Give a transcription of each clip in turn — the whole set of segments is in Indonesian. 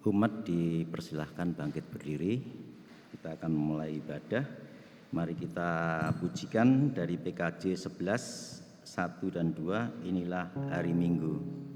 Umat dipersilahkan bangkit berdiri. Kita akan mulai ibadah. Mari kita pujikan dari PKJ 11, 1 dan 2, inilah hari Minggu.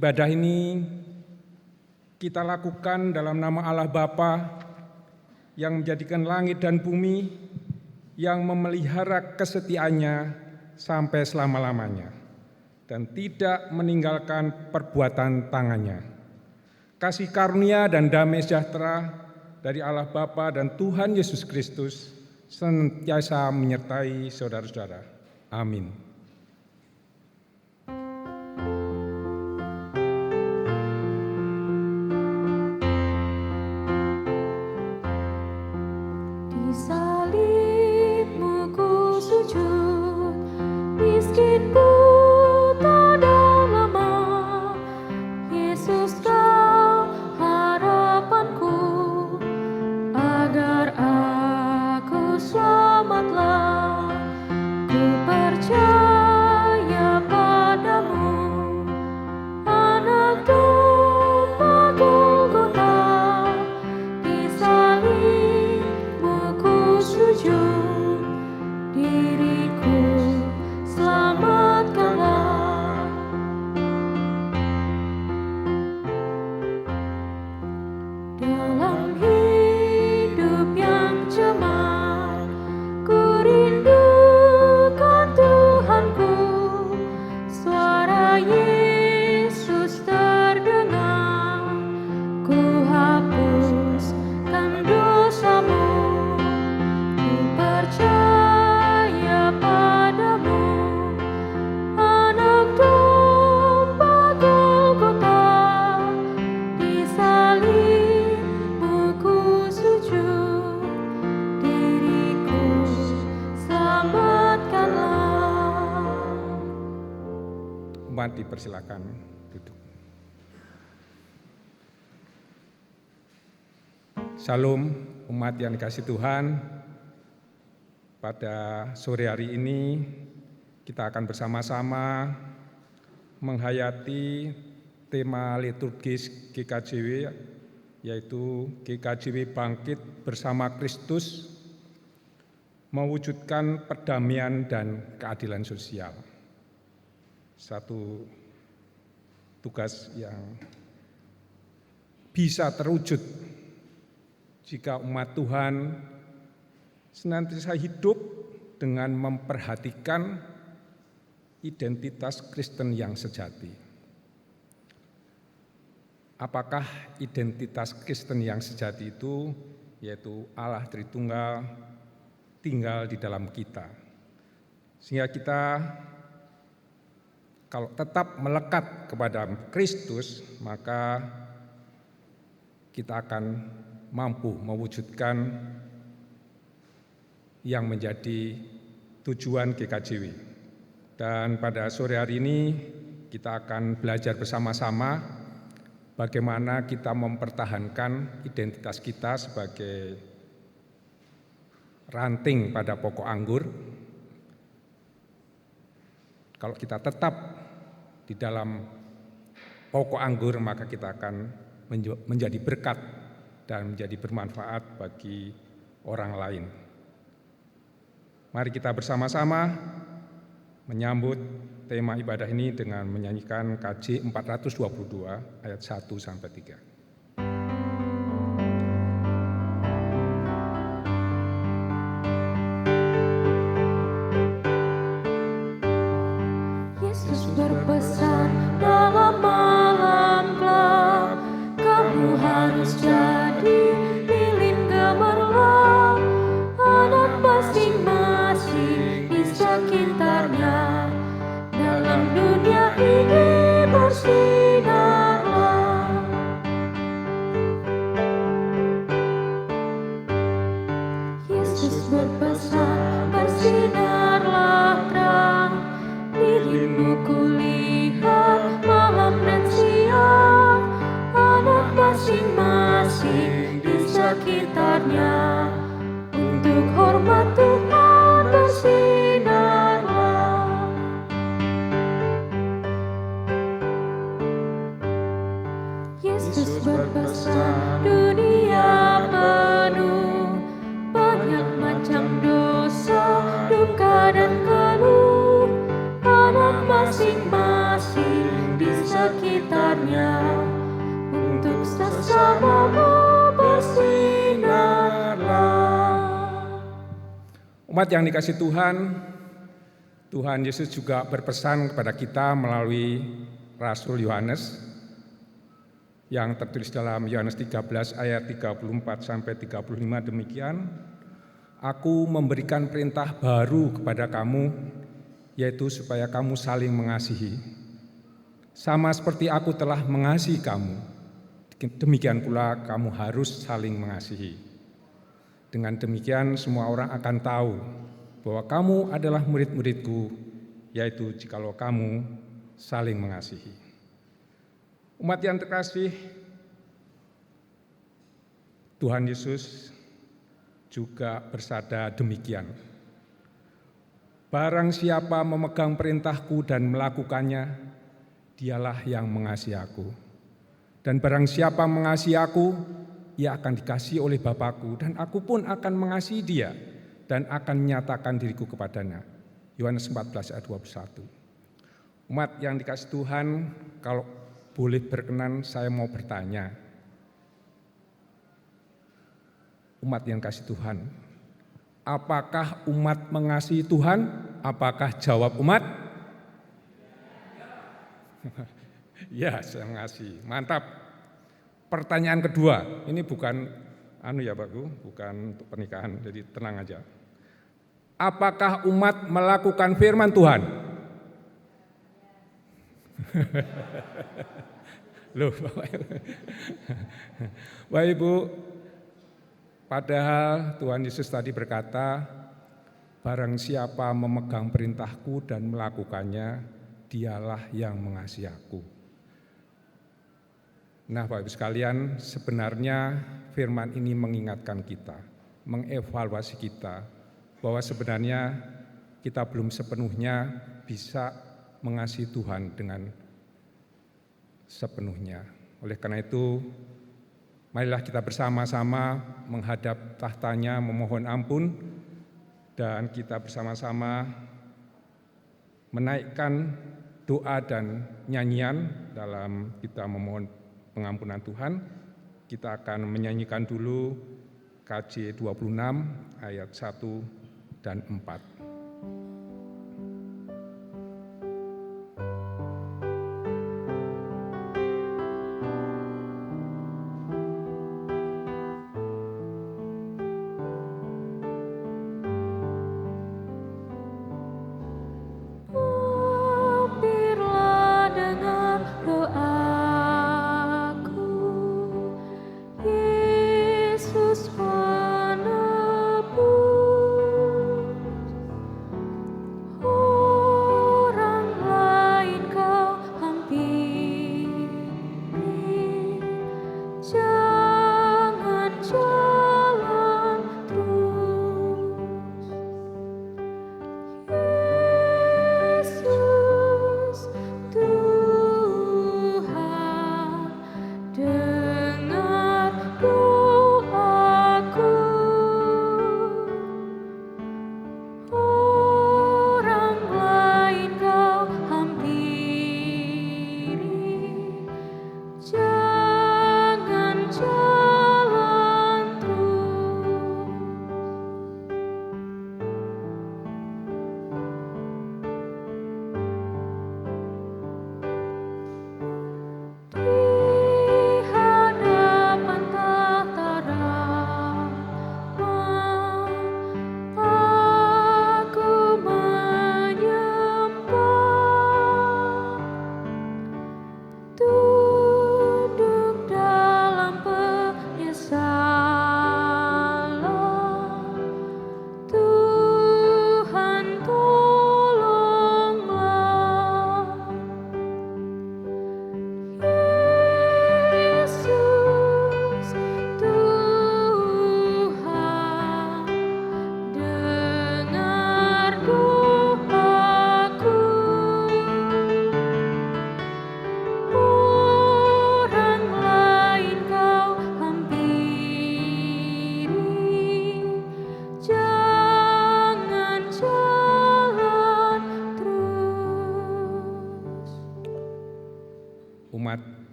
Ibadah ini kita lakukan dalam nama Allah Bapa yang menjadikan langit dan bumi, yang memelihara kesetiaannya sampai selama-lamanya dan tidak meninggalkan perbuatan tangannya. Kasih karunia dan damai sejahtera dari Allah Bapa dan Tuhan Yesus Kristus senantiasa menyertai saudara-saudara. Amin. Dipersilakan duduk. Salam umat yang dikasihi Tuhan. Pada sore hari ini kita akan bersama-sama menghayati tema liturgis GKJW, yaitu GKJW Bangkit Bersama Kristus, mewujudkan perdamaian dan keadilan sosial. Satu tugas yang bisa terwujud jika umat Tuhan senantiasa hidup dengan memperhatikan identitas Kristen yang sejati. Apakah identitas Kristen yang sejati itu? Yaitu Allah Tritunggal tinggal di dalam kita. Sehingga kita kalau tetap melekat kepada Kristus, maka kita akan mampu mewujudkan yang menjadi tujuan GKJW. Dan pada sore hari ini kita akan belajar bersama-sama bagaimana kita mempertahankan identitas kita sebagai ranting pada pokok anggur. Kalau kita tetap di dalam pokok anggur, maka kita akan menjadi berkat dan menjadi bermanfaat bagi orang lain. Mari kita bersama-sama menyambut tema ibadah ini dengan menyanyikan KJ 422 ayat 1 sampai 3. Yesus berpesan dalam malam gelap, kamu harus jadi lilin gemerlap, anak masing-masing di sekitarnya, dalam dunia ini bersinarlah. Yesus berpesan, bersinarlah terang, dirimu kulihat malam dan siang, anak masing-masing di sekitarnya, untuk hormat Tuhan bersinarlah. Yesus berpesan, dunia penuh banyak macam dosa, duka dan keluh, anak masing-masing di sekitarnya, untuk sesamamu bersinarlah. Umat yang dikasihi Tuhan, Tuhan Yesus juga berpesan kepada kita melalui Rasul Yohanes yang tertulis dalam Yohanes 13 ayat 34 sampai 35 demikian, Aku memberikan perintah baru kepada kamu, yaitu supaya kamu saling mengasihi. Sama seperti aku telah mengasihi kamu, demikian pula kamu harus saling mengasihi. Dengan demikian semua orang akan tahu bahwa kamu adalah murid-muridku, yaitu jikalau kamu saling mengasihi. Umat yang terkasih, Tuhan Yesus juga bersabda demikian. Barang siapa memegang perintahku dan melakukannya, dialah yang mengasihi aku. Dan barang siapa mengasihi aku, ia akan dikasihi oleh Bapa-Ku, dan aku pun akan mengasihi dia dan akan menyatakan diriku kepadanya. Yohanes 14 ayat 21. Umat yang dikasihi Tuhan, kalau boleh berkenan saya mau bertanya. Umat yang kasih Tuhan, apakah umat mengasihi Tuhan? Apakah jawab umat? Ya, saya mengasihi. Mantap. Pertanyaan kedua, ini bukan ya Pakku, bukan untuk pernikahan, jadi tenang aja. Apakah umat melakukan firman Tuhan? Loh, Bapak Ibu, padahal Tuhan Yesus tadi berkata, barang siapa memegang perintahku dan melakukannya, dialah yang mengasihi aku. Nah, Bapak Ibu sekalian, sebenarnya firman ini mengingatkan kita, mengevaluasi kita, bahwa sebenarnya kita belum sepenuhnya bisa mengasihi Tuhan dengan sepenuhnya. Oleh karena itu, marilah kita bersama-sama menghadap tahtanya memohon ampun, dan kita bersama-sama menaikkan doa dan nyanyian dalam kita memohon pengampunan Tuhan. Kita akan menyanyikan dulu KJ 26 ayat 1 dan 4.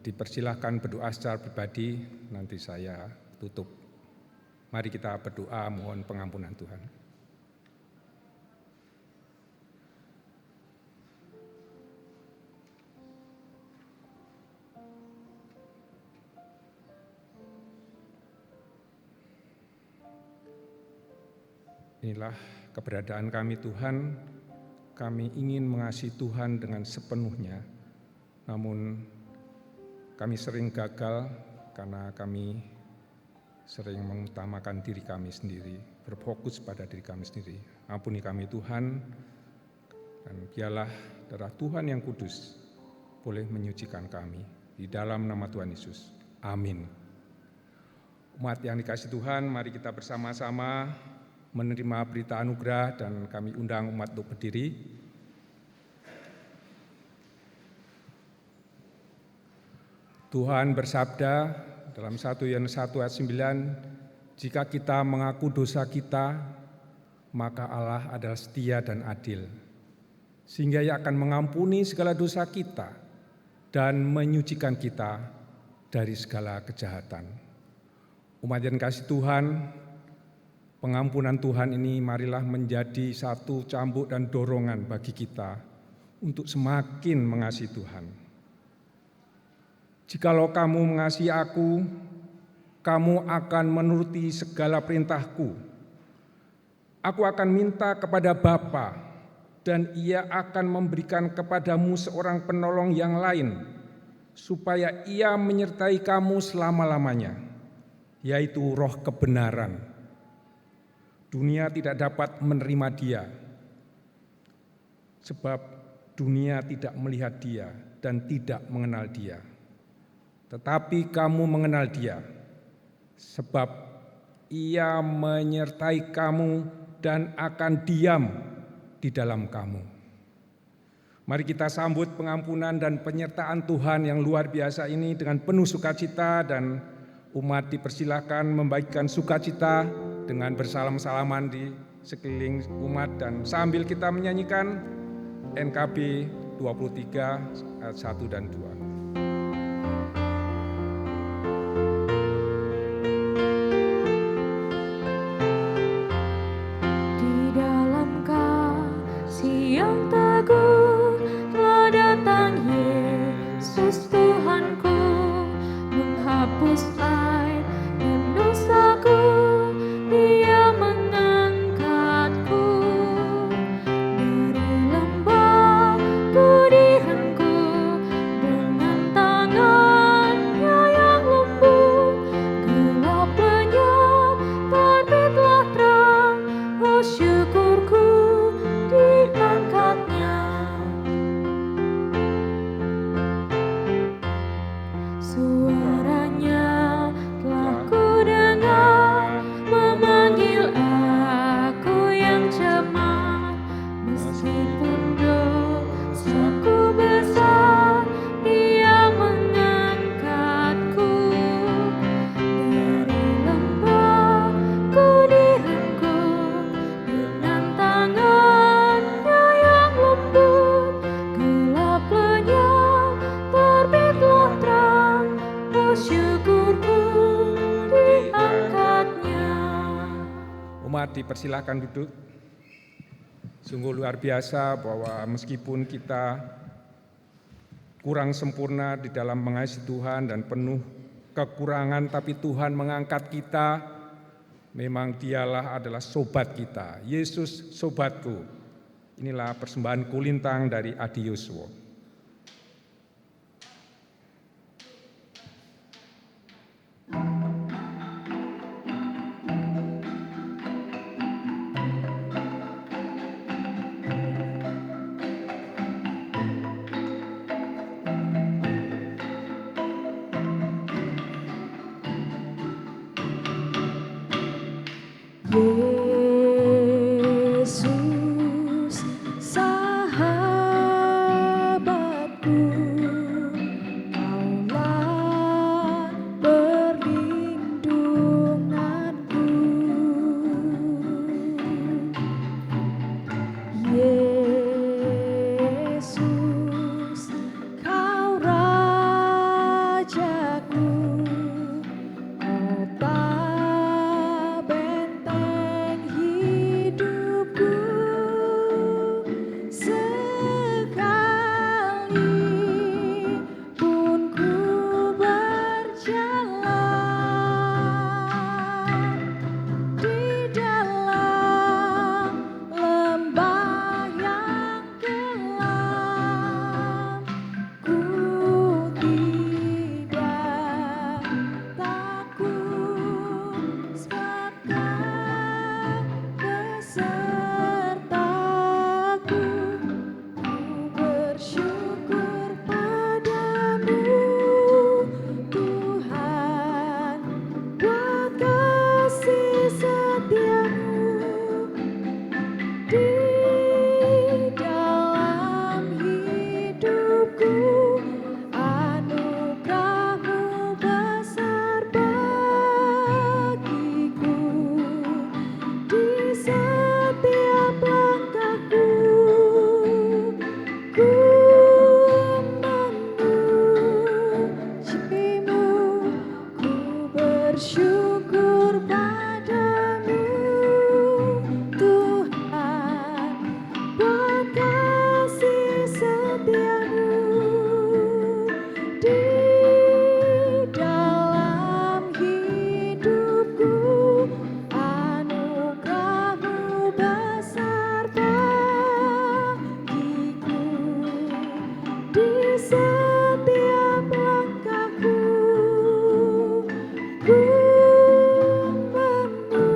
dipersilahkan berdoa secara pribadi, nanti saya tutup. Mari kita berdoa mohon pengampunan Tuhan. Inilah keberadaan kami Tuhan, kami ingin mengasihi Tuhan dengan sepenuhnya, namun kami sering gagal karena kami sering mengutamakan diri kami sendiri, berfokus pada diri kami sendiri. Ampuni kami Tuhan, dan biarlah darah Tuhan yang kudus boleh menyucikan kami. Di dalam nama Tuhan Yesus, amin. Umat yang dikasihi Tuhan, mari kita bersama-sama menerima berita anugerah dan kami undang umat untuk berdiri. Tuhan bersabda dalam 1 Yohanes 1 ayat 9, jika kita mengaku dosa kita, maka Allah adalah setia dan adil, sehingga Ia akan mengampuni segala dosa kita dan menyucikan kita dari segala kejahatan. Umat yang kasih Tuhan, pengampunan Tuhan ini marilah menjadi satu cambuk dan dorongan bagi kita untuk semakin mengasihi Tuhan. Jikalau kamu mengasihi aku, kamu akan menuruti segala perintahku. Aku akan minta kepada Bapa, dan Ia akan memberikan kepadamu seorang penolong yang lain, supaya Ia menyertai kamu selama-lamanya, yaitu Roh kebenaran. Dunia tidak dapat menerima Dia, sebab dunia tidak melihat Dia dan tidak mengenal Dia. Tetapi kamu mengenal Dia, sebab Ia menyertai kamu dan akan diam di dalam kamu. Mari kita sambut pengampunan dan penyertaan Tuhan yang luar biasa ini dengan penuh sukacita, dan umat dipersilakan membagikan sukacita dengan bersalam-salaman di sekeliling umat, dan sambil kita menyanyikan NKB 23 ayat 1 dan 2. Di dalam kasih yang teguh telah datang Yesus Tuhanku, menghapus air dan dosaku. Dia mengangkatku dari lembah kedihanku dengan tangannya yang lembut. Gelap lenyap, terbitlah terang. Oh syukurku diangkatnya. Suaranya telah kudengar, memanggil aku yang cemar. Meskipun dosaku besar, Dia mengangkatku dari lembah kedihanku dengan tangannya yang lembut. Gelap lenyap, terbitlah terang. Oh syukurku diangkatnya. Umat dipersilakan duduk. Sungguh luar biasa bahwa meskipun kita kurang sempurna di dalam mengasihi Tuhan dan penuh kekurangan, tapi Tuhan mengangkat kita. Memang Dialah adalah sobat kita. Yesus sobatku. Inilah persembahan kulintang dari Adi Yuswo. Yesus sahabatku, Kaulah perlindunganku. Yesus, Kau Raja bersyukur padamu Tuhan buat kasih setiamu di dalam hidupku. Anugerahmu besar bagiku di setiap langkahku. Ku memujimu.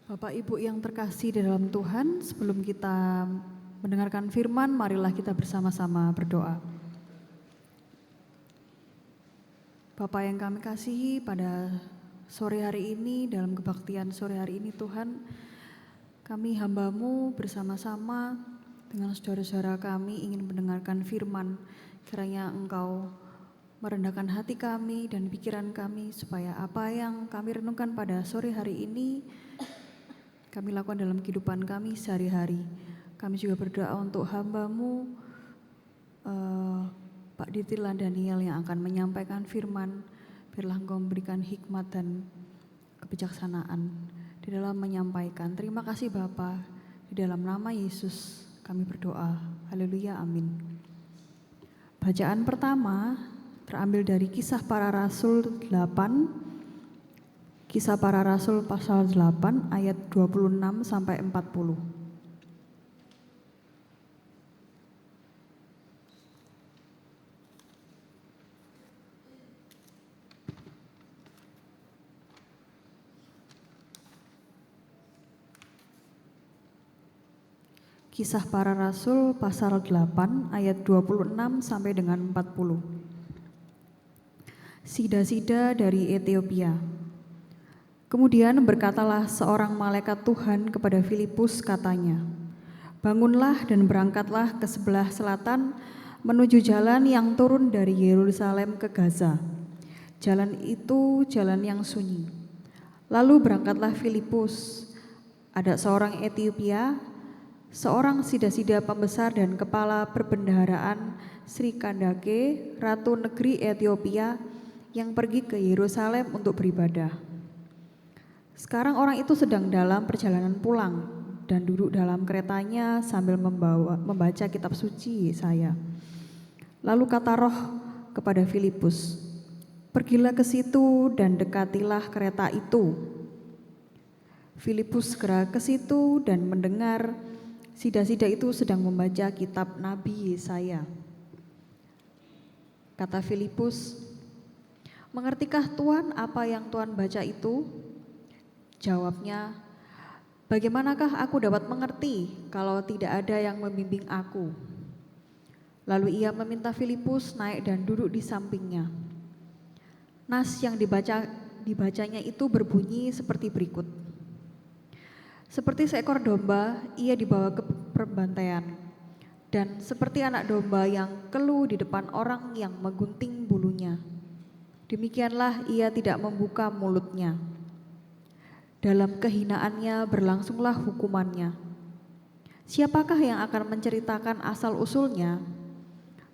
Bapak Ibu yang terkasih di dalam Tuhan, sebelum kita mendengarkan firman, marilah kita bersama-sama berdoa. Bapak yang kami kasihi, pada sore hari ini, dalam kebaktian sore hari ini Tuhan, kami hamba-Mu bersama-sama dengan saudara-saudara kami ingin mendengarkan firman. Kiranya Engkau merendahkan hati kami dan pikiran kami, supaya apa yang kami renungkan pada sore hari ini kami lakukan dalam kehidupan kami sehari-hari. Kami juga berdoa untuk hamba-Mu, Pak Ditilan Daniel yang akan menyampaikan firman. Biarlah Engkau memberikan hikmat dan kebijaksanaan di dalam menyampaikan. Terima kasih Bapa, di dalam nama Yesus kami berdoa. Haleluya, amin. Bacaan pertama terambil dari Kisah Para Rasul 8, Kisah Para Rasul pasal 8 ayat 26 sampai 40. Kisah Para Rasul pasal 8 ayat 26 sampai dengan 40. Sida-sida dari Ethiopia. Kemudian berkatalah seorang malaikat Tuhan kepada Filipus, katanya, "Bangunlah dan berangkatlah ke sebelah selatan menuju jalan yang turun dari Yerusalem ke Gaza. Jalan itu jalan yang sunyi." Lalu berangkatlah Filipus. Ada seorang Ethiopia, seorang sida-sida pembesar dan kepala perbendaharaan Sri Kandake, ratu negeri Ethiopia, yang pergi ke Yerusalem untuk beribadah. Sekarang orang itu sedang dalam perjalanan pulang dan duduk dalam keretanya sambil membaca kitab suci Yesaya. Lalu kata Roh kepada Filipus, "Pergilah ke situ dan dekatilah kereta itu." Filipus segera ke situ dan mendengar sida-sida itu sedang membaca kitab Nabi Yesaya. Kata Filipus, "Mengertikah Tuhan apa yang Tuhan baca itu?" Jawabnya, "Bagaimanakah aku dapat mengerti kalau tidak ada yang membimbing aku?" Lalu ia meminta Filipus naik dan duduk di sampingnya. Nas yang dibacanya itu berbunyi seperti berikut. Seperti seekor domba ia dibawa ke perbantaian, dan seperti anak domba yang keluh di depan orang yang menggunting bulunya, demikianlah ia tidak membuka mulutnya. Dalam kehinaannya berlangsunglah hukumannya. Siapakah yang akan menceritakan asal-usulnya?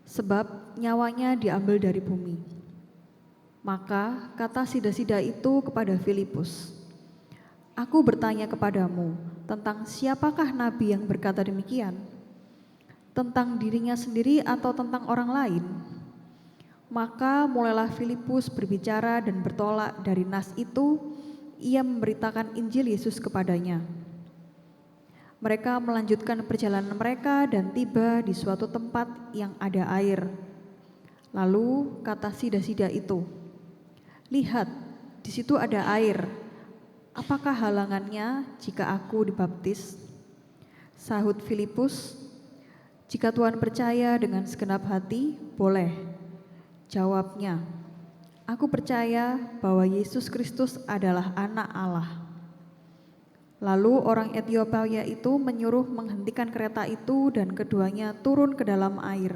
Sebab nyawanya diambil dari bumi. Maka kata sida-sida itu kepada Filipus, "Aku bertanya kepadamu tentang siapakah nabi yang berkata demikian? Tentang dirinya sendiri atau tentang orang lain?" Maka mulailah Filipus berbicara dan bertolak dari nas itu. Ia memberitakan Injil Yesus kepadanya. Mereka melanjutkan perjalanan mereka dan tiba di suatu tempat yang ada air. Lalu kata sida-sida itu, "Lihat, di situ ada air. Apakah halangannya jika aku dibaptis?" Sahut Filipus, Jika Tuhan percaya dengan segenap hati, boleh. Jawabnya, aku percaya bahwa Yesus Kristus adalah anak Allah. Lalu orang Etiopia itu menyuruh menghentikan kereta itu dan keduanya turun ke dalam air.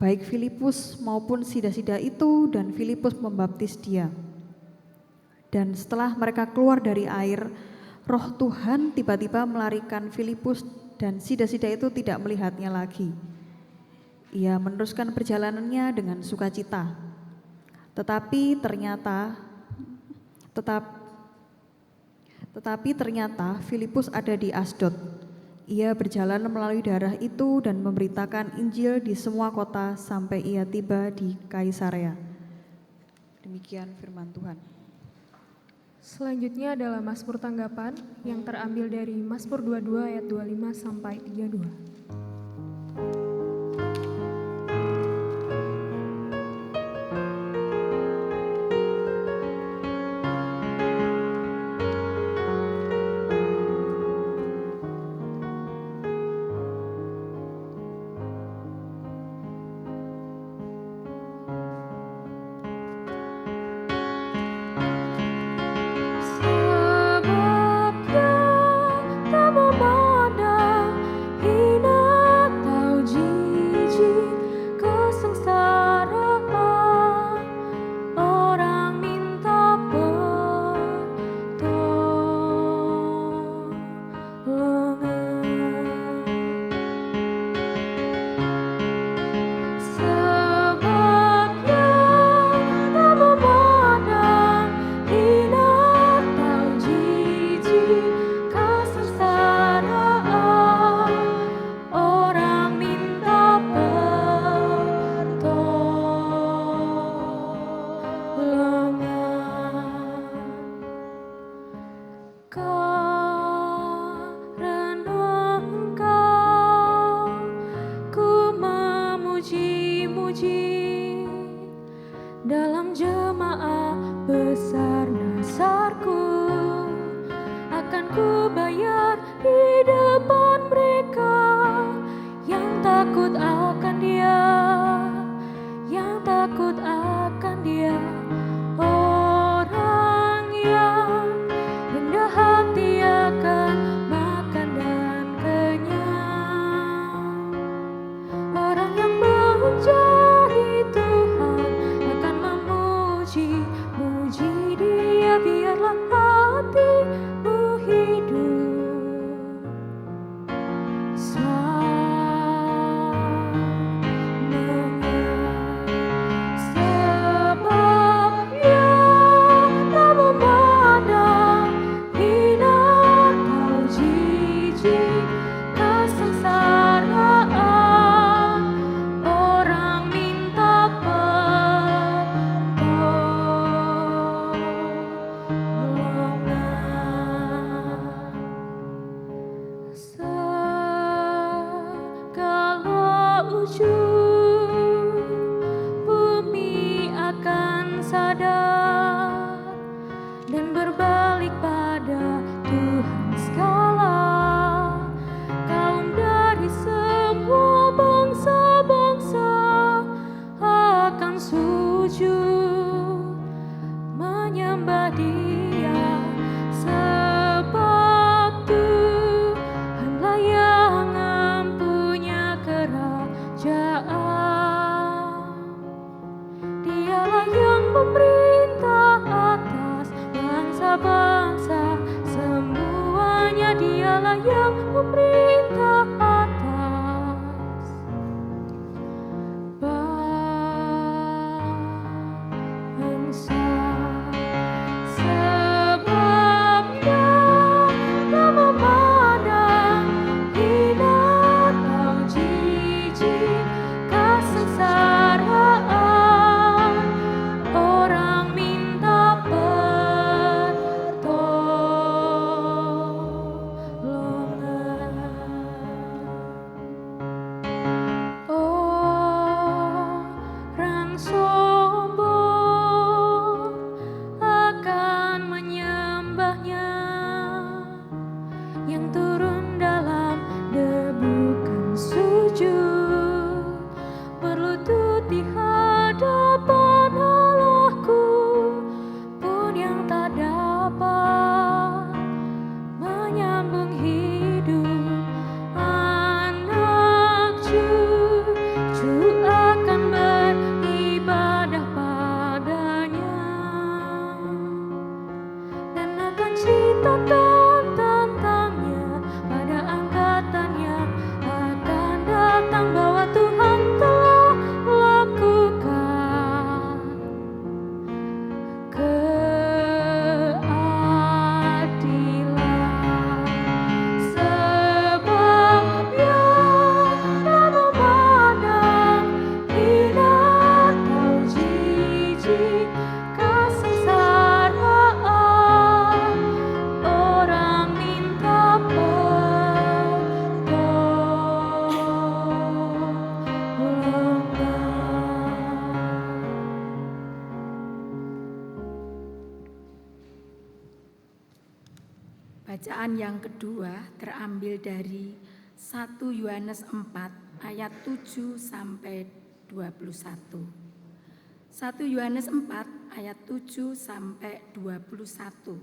Baik Filipus maupun sida-sida itu, dan Filipus membaptis dia. Dan setelah mereka keluar dari air, Roh Tuhan tiba-tiba melarikan Filipus dan sida-sida itu tidak melihatnya lagi. Ia meneruskan perjalanannya dengan sukacita. Tetapi ternyata Filipus ada di Asdod. Ia berjalan melalui daerah itu dan memberitakan Injil di semua kota sampai ia tiba di Kaisarea. Demikian firman Tuhan. Selanjutnya adalah Mazmur tanggapan yang terambil dari Mazmur 22 ayat 25 sampai 32. Dalam jemaah besar dasarku, akan ku bayar di depan mereka yang takut akan Dia, yang takut akan Dia. Orang yang rendah hati akan makan dan kenyang. Orang yang mencari Tuhan akan memuji Dia. Biarlah hatimu hidup selamanya. Sebab Dia tak memandang hina atau jijik kesengsaraan orang minta pertolongan. Segala ujung bumi akan sadar dan berbalik pada Tuhan segala. Kaum dari semua bangsa-bangsa akan sujud menyembah Dia. Sebab Tuhanlah yang mempunyai kerajaan. Dialah yang memberi Bacaan yang kedua terambil dari 1 Yohanes 4 ayat 7 sampai 21. 1 Yohanes 4 ayat 7 sampai 21.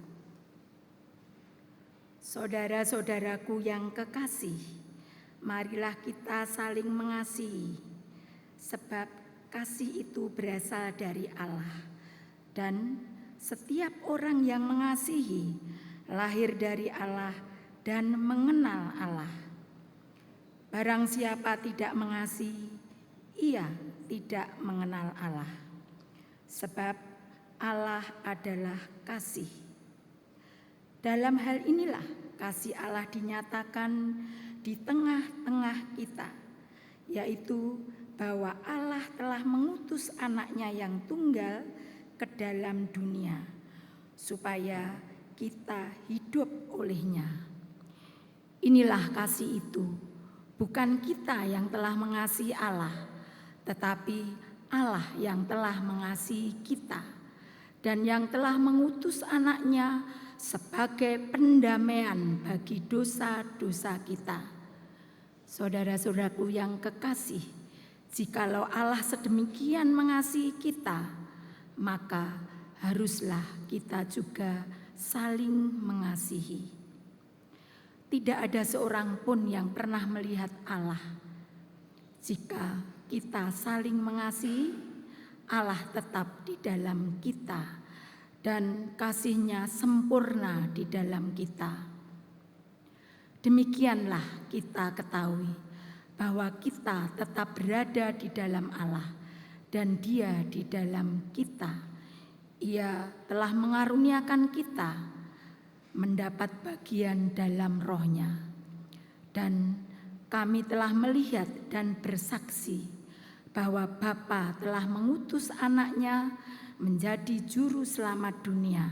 Saudara-saudaraku yang kekasih, marilah kita saling mengasihi, sebab kasih itu berasal dari Allah, dan setiap orang yang mengasihi lahir dari Allah dan mengenal Allah. Barang siapa tidak mengasihi, ia tidak mengenal Allah, sebab Allah adalah kasih. Dalam hal inilah kasih Allah dinyatakan di tengah-tengah kita, yaitu bahwa Allah telah mengutus anaknya yang tunggal ke dalam dunia, supaya kita hidup olehnya. Inilah kasih itu, bukan kita yang telah mengasihi Allah, tetapi Allah yang telah mengasihi kita, dan yang telah mengutus anaknya sebagai pendamaian bagi dosa-dosa kita. Saudara-saudaraku yang kekasih, jikalau Allah sedemikian mengasihi kita, maka haruslah kita juga saling mengasihi. Tidak ada seorang pun yang pernah melihat Allah. Jika kita saling mengasihi, Allah tetap di dalam kita dan kasih-Nya sempurna di dalam kita. Demikianlah kita ketahui bahwa kita tetap berada di dalam Allah dan Dia di dalam kita. Ia telah mengaruniakan kita mendapat bagian dalam Roh-Nya, dan kami telah melihat dan bersaksi bahwa Bapa telah mengutus anaknya menjadi juru selamat dunia.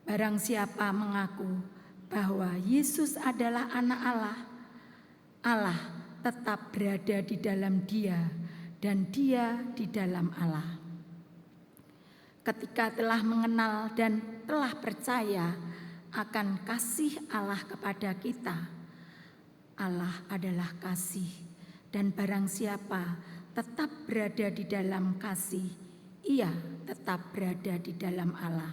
Barang siapa mengaku bahwa Yesus adalah anak Allah, Allah tetap berada di dalam dia dan dia di dalam Allah. Ketika telah mengenal dan telah percaya akan kasih Allah kepada kita, Allah adalah kasih, dan barang siapa tetap berada di dalam kasih, ia tetap berada di dalam Allah,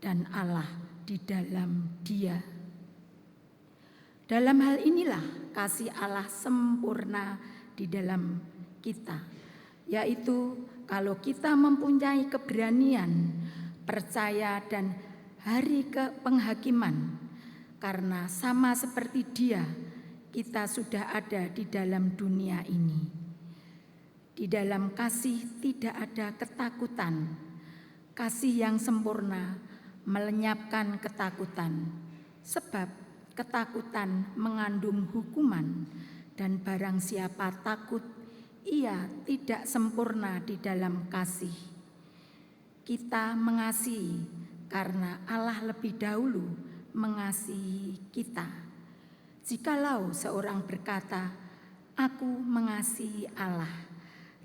dan Allah di dalam dia. Dalam hal inilah kasih Allah sempurna di dalam kita, yaitu kalau kita mempunyai keberanian, percaya, dan hari penghakiman, karena sama seperti Dia, kita sudah ada di dalam dunia ini. Di dalam kasih tidak ada ketakutan. Kasih yang sempurna melenyapkan ketakutan, sebab ketakutan mengandung hukuman, dan barang siapa takut, ia tidak sempurna di dalam kasih. Kita mengasihi karena Allah lebih dahulu mengasihi kita. Jikalau seorang berkata, "Aku mengasihi Allah,"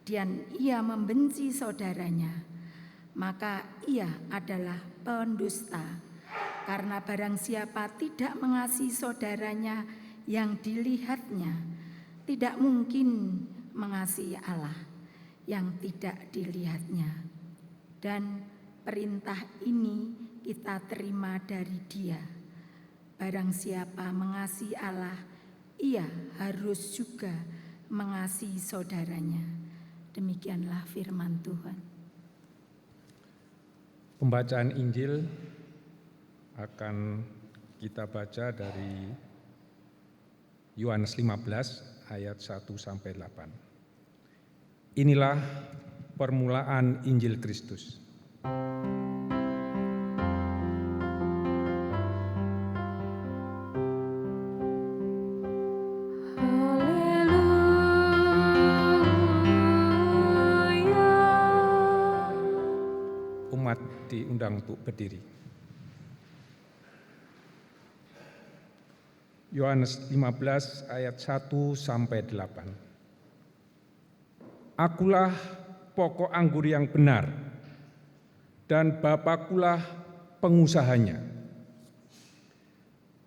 dan ia membenci saudaranya, maka ia adalah pendusta. Karena barang siapa tidak mengasihi saudaranya yang dilihatnya, tidak mungkin mengasihi Allah yang tidak dilihatnya. Dan perintah ini kita terima dari Dia. Barang siapa mengasihi Allah, ia harus juga mengasihi saudaranya. Demikianlah firman Tuhan. Pembacaan Injil akan kita baca dari Yohanes 15 ayat 1 sampai 8. Inilah permulaan Injil Kristus. Umat diundang untuk berdiri. Yohanes 15 ayat 1 sampai 8. Akulah pokok anggur yang benar, dan Bapakulah pengusahanya.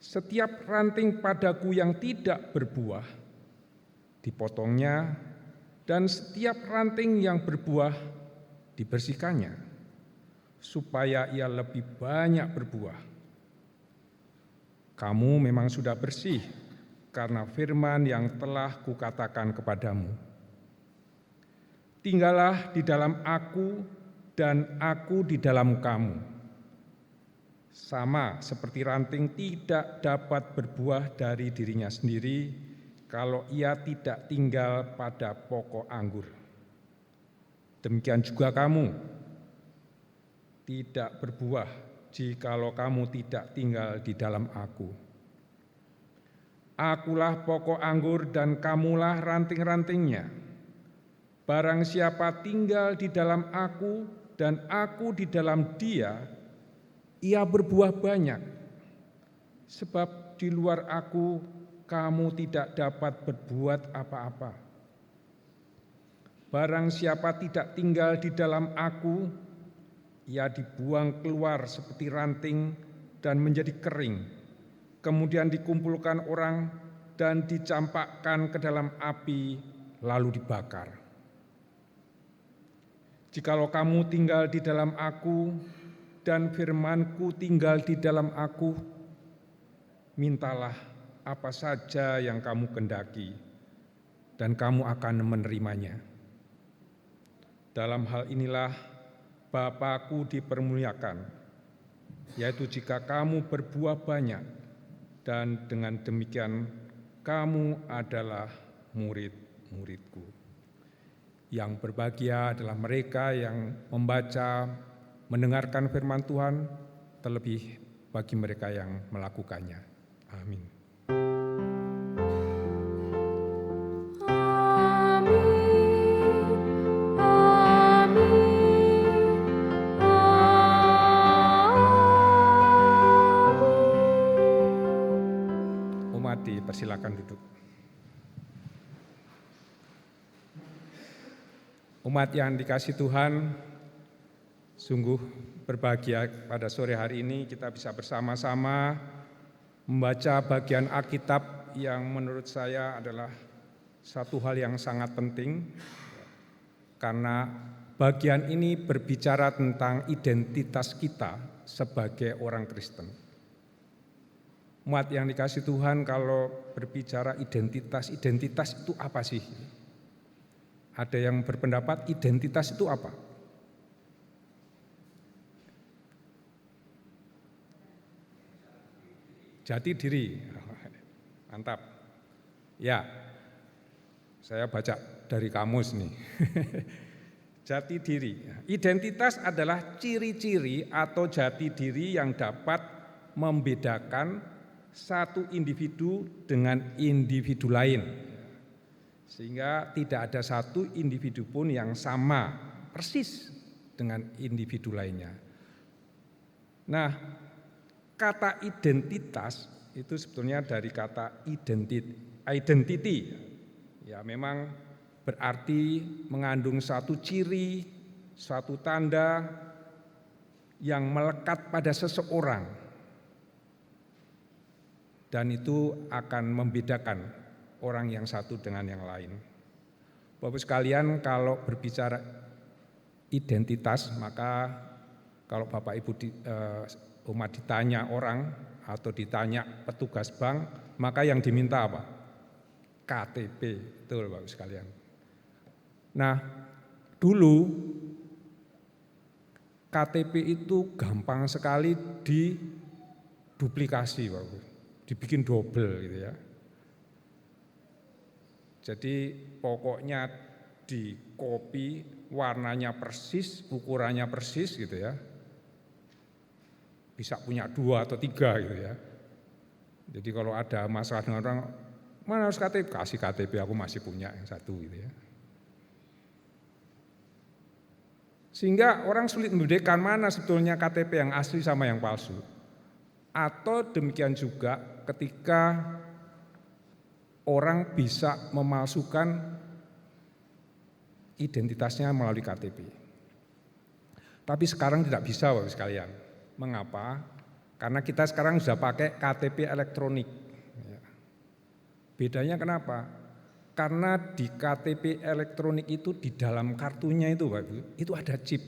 Setiap ranting padaku yang tidak berbuah dipotongnya, dan setiap ranting yang berbuah dibersihkannya, supaya ia lebih banyak berbuah. Kamu memang sudah bersih karena firman yang telah kukatakan kepadamu. Tinggallah di dalam aku dan aku di dalam kamu. Sama seperti ranting tidak dapat berbuah dari dirinya sendiri kalau ia tidak tinggal pada pokok anggur. Demikian juga kamu tidak berbuah jikalau kamu tidak tinggal di dalam aku. Akulah pokok anggur dan kamulah ranting-rantingnya. Barang siapa tinggal di dalam aku dan aku di dalam dia, ia berbuah banyak. Sebab di luar aku kamu tidak dapat berbuat apa-apa. Barang siapa tidak tinggal di dalam aku, ia dibuang keluar seperti ranting dan menjadi kering, kemudian dikumpulkan orang dan dicampakkan ke dalam api, lalu dibakar. Jikalau kamu tinggal di dalam aku dan firman-Ku tinggal di dalam aku, mintalah apa saja yang kamu kendaki, dan kamu akan menerimanya. Dalam hal inilah Bapa-Ku dipermuliakan, yaitu jika kamu berbuah banyak, dan dengan demikian kamu adalah murid-murid-Ku. Yang berbahagia adalah mereka yang membaca, mendengarkan firman Tuhan, terlebih bagi mereka yang melakukannya. Amin. Umat dipersilakan duduk. Umat yang dikasihi Tuhan, sungguh berbahagia pada sore hari ini kita bisa bersama-sama membaca bagian Alkitab yang menurut saya adalah satu hal yang sangat penting, karena bagian ini berbicara tentang identitas kita sebagai orang Kristen. Umat yang dikasihi Tuhan, kalau berbicara identitas itu apa sih? Ada yang berpendapat identitas itu apa? Jati diri. Mantap. Ya, saya baca dari kamus nih. Jati diri. Identitas adalah ciri-ciri atau jati diri yang dapat membedakan satu individu dengan individu lain. Sehingga tidak ada satu individu pun yang sama persis dengan individu lainnya. Nah, kata identitas itu sebetulnya dari kata identity. Ya, memang berarti mengandung satu ciri, suatu tanda yang melekat pada seseorang. Dan itu akan membedakan orang yang satu dengan yang lain. Bapak sekalian, kalau berbicara identitas, maka kalau Bapak Ibu umat ditanya orang atau ditanya petugas bank, maka yang diminta apa? KTP, betul Bapak sekalian. Nah, dulu KTP itu gampang sekali diduplikasi, Bapak, dibikin double gitu ya. Jadi pokoknya di copy, warnanya persis, ukurannya persis gitu ya. Bisa punya 2 atau 3 gitu ya. Jadi kalau ada masalah dengan orang, mana harus KTP? Kasih KTP, aku masih punya yang satu gitu ya. Sehingga orang sulit membedakan mana sebetulnya KTP yang asli sama yang palsu. Atau demikian juga ketika orang bisa memalsukan identitasnya melalui KTP. Tapi sekarang tidak bisa Bapak sekalian. Mengapa? Karena kita sekarang sudah pakai KTP elektronik. Bedanya kenapa? Karena di KTP elektronik itu di dalam kartunya itu Bapak Ibu, itu ada chip.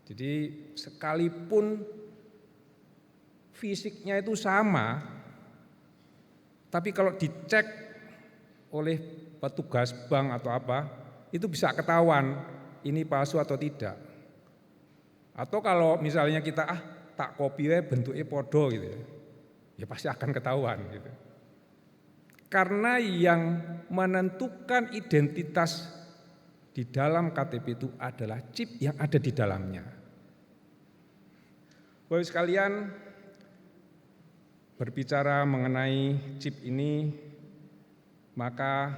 Jadi sekalipun fisiknya itu sama, tapi kalau dicek oleh petugas bank atau apa, itu bisa ketahuan ini palsu atau tidak. Atau kalau misalnya kita tak copy bentuknya podo gitu ya pasti akan ketahuan gitu. Karena yang menentukan identitas di dalam KTP itu adalah chip yang ada di dalamnya. Bapak sekalian, berbicara mengenai chip ini, maka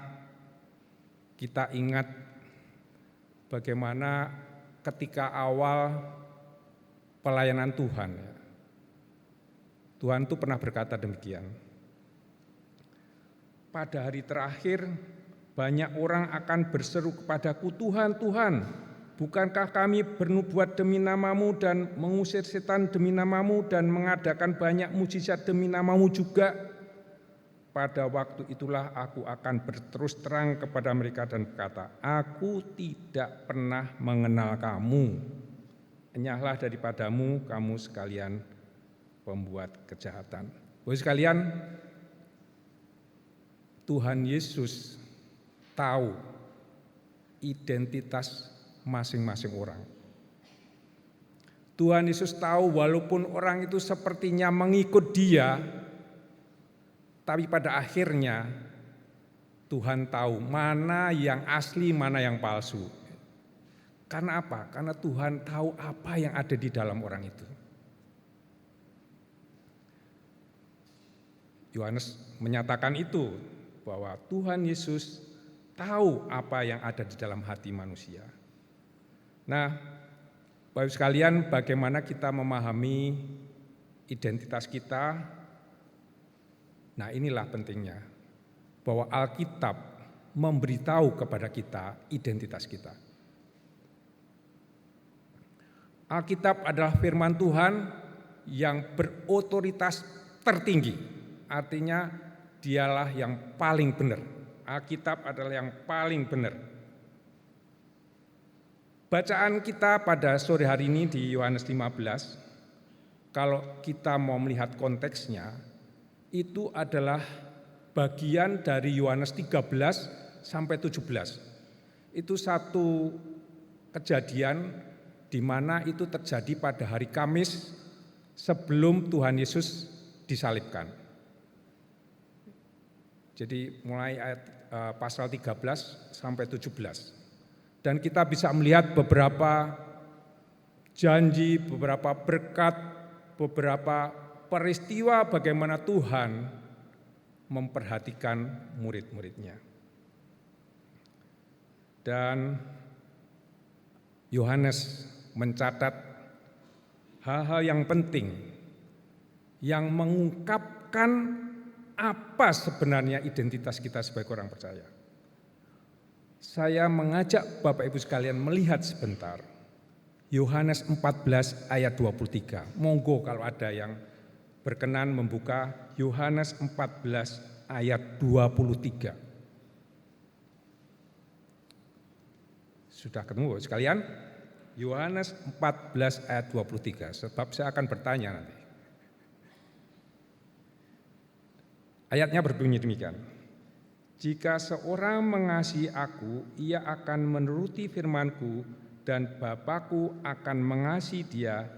kita ingat bagaimana ketika awal pelayanan Tuhan. Tuhan itu pernah berkata demikian. Pada hari terakhir banyak orang akan berseru kepadaku, Tuhan, Tuhan, bukankah kami bernubuat demi namamu dan mengusir setan demi namamu dan mengadakan banyak mujizat demi namamu juga? Pada waktu itulah aku akan berterus terang kepada mereka dan berkata, aku tidak pernah mengenal kamu. Enyahlah daripadamu kamu sekalian pembuat kejahatan. Bapak sekalian, Tuhan Yesus tahu identitas masing-masing orang. Tuhan Yesus tahu walaupun orang itu sepertinya mengikut Dia, tapi pada akhirnya Tuhan tahu mana yang asli, mana yang palsu. Karena apa? Karena Tuhan tahu apa yang ada di dalam orang itu. Yohanes menyatakan itu, bahwa Tuhan Yesus tahu apa yang ada di dalam hati manusia. Nah, Bapak sekalian, bagaimana kita memahami identitas kita? Nah, inilah pentingnya, bahwa Alkitab memberitahu kepada kita identitas kita. Alkitab adalah firman Tuhan yang berotoritas tertinggi, artinya dialah yang paling benar. Alkitab adalah yang paling benar. Bacaan kita pada sore hari ini di Yohanes 15, kalau kita mau melihat konteksnya, itu adalah bagian dari Yohanes 13 sampai 17. Itu satu kejadian di mana itu terjadi pada hari Kamis sebelum Tuhan Yesus disalibkan. Jadi mulai ayat pasal 13 sampai 17. Dan kita bisa melihat beberapa janji, beberapa berkat, beberapa peristiwa bagaimana Tuhan memperhatikan murid-muridnya. Dan Yohanes mencatat hal-hal yang penting yang mengungkapkan apa sebenarnya identitas kita sebagai orang percaya. Saya mengajak Bapak Ibu sekalian melihat sebentar Yohanes 14 ayat 23. Monggo kalau ada yang berkenan membuka Yohanes 14 ayat 23. Sudah ketemu Bapak sekalian? Yohanes 14 ayat 23, sebab saya akan bertanya nanti. Ayatnya berbunyi demikian. Jika seorang mengasihi aku, ia akan menuruti firman-Ku, dan Bapa-Ku akan mengasihi dia,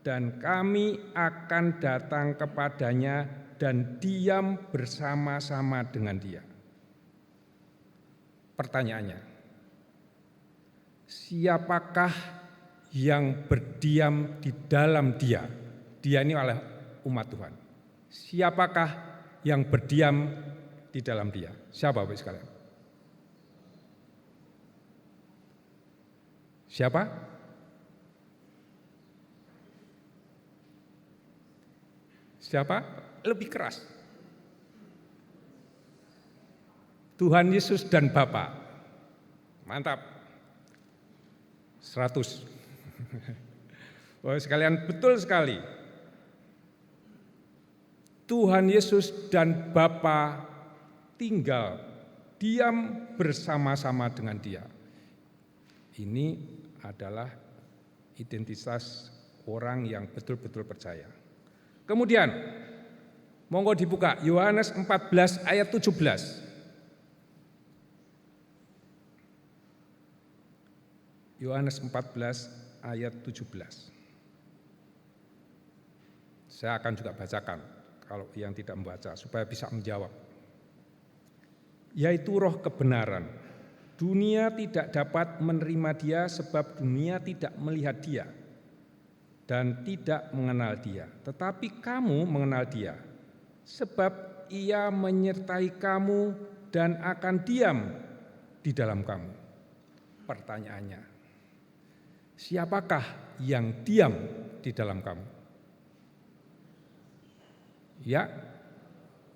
dan kami akan datang kepadanya dan diam bersama-sama dengan dia. Pertanyaannya, siapakah yang berdiam di dalam dia? Dia ini adalah umat Tuhan. Siapakah yang berdiam di dalam dia? Siapa Bapak sekalian? Siapa? Siapa? Lebih keras. Tuhan Yesus dan Bapa. Mantap. 100. Bapak sekalian, betul sekali. Tuhan Yesus dan Bapa tinggal diam bersama-sama dengan Dia. Ini adalah identitas orang yang betul-betul percaya. Kemudian, monggo dibuka Yohanes 14 ayat 17. Yohanes 14 ayat 17. Saya akan juga bacakan kalau yang tidak membaca supaya bisa menjawab. Yaitu roh kebenaran. Dunia tidak dapat menerima Dia sebab dunia tidak melihat Dia dan tidak mengenal Dia. Tetapi kamu mengenal Dia sebab Ia menyertai kamu dan akan diam di dalam kamu. Pertanyaannya, siapakah yang diam di dalam kamu? Ya,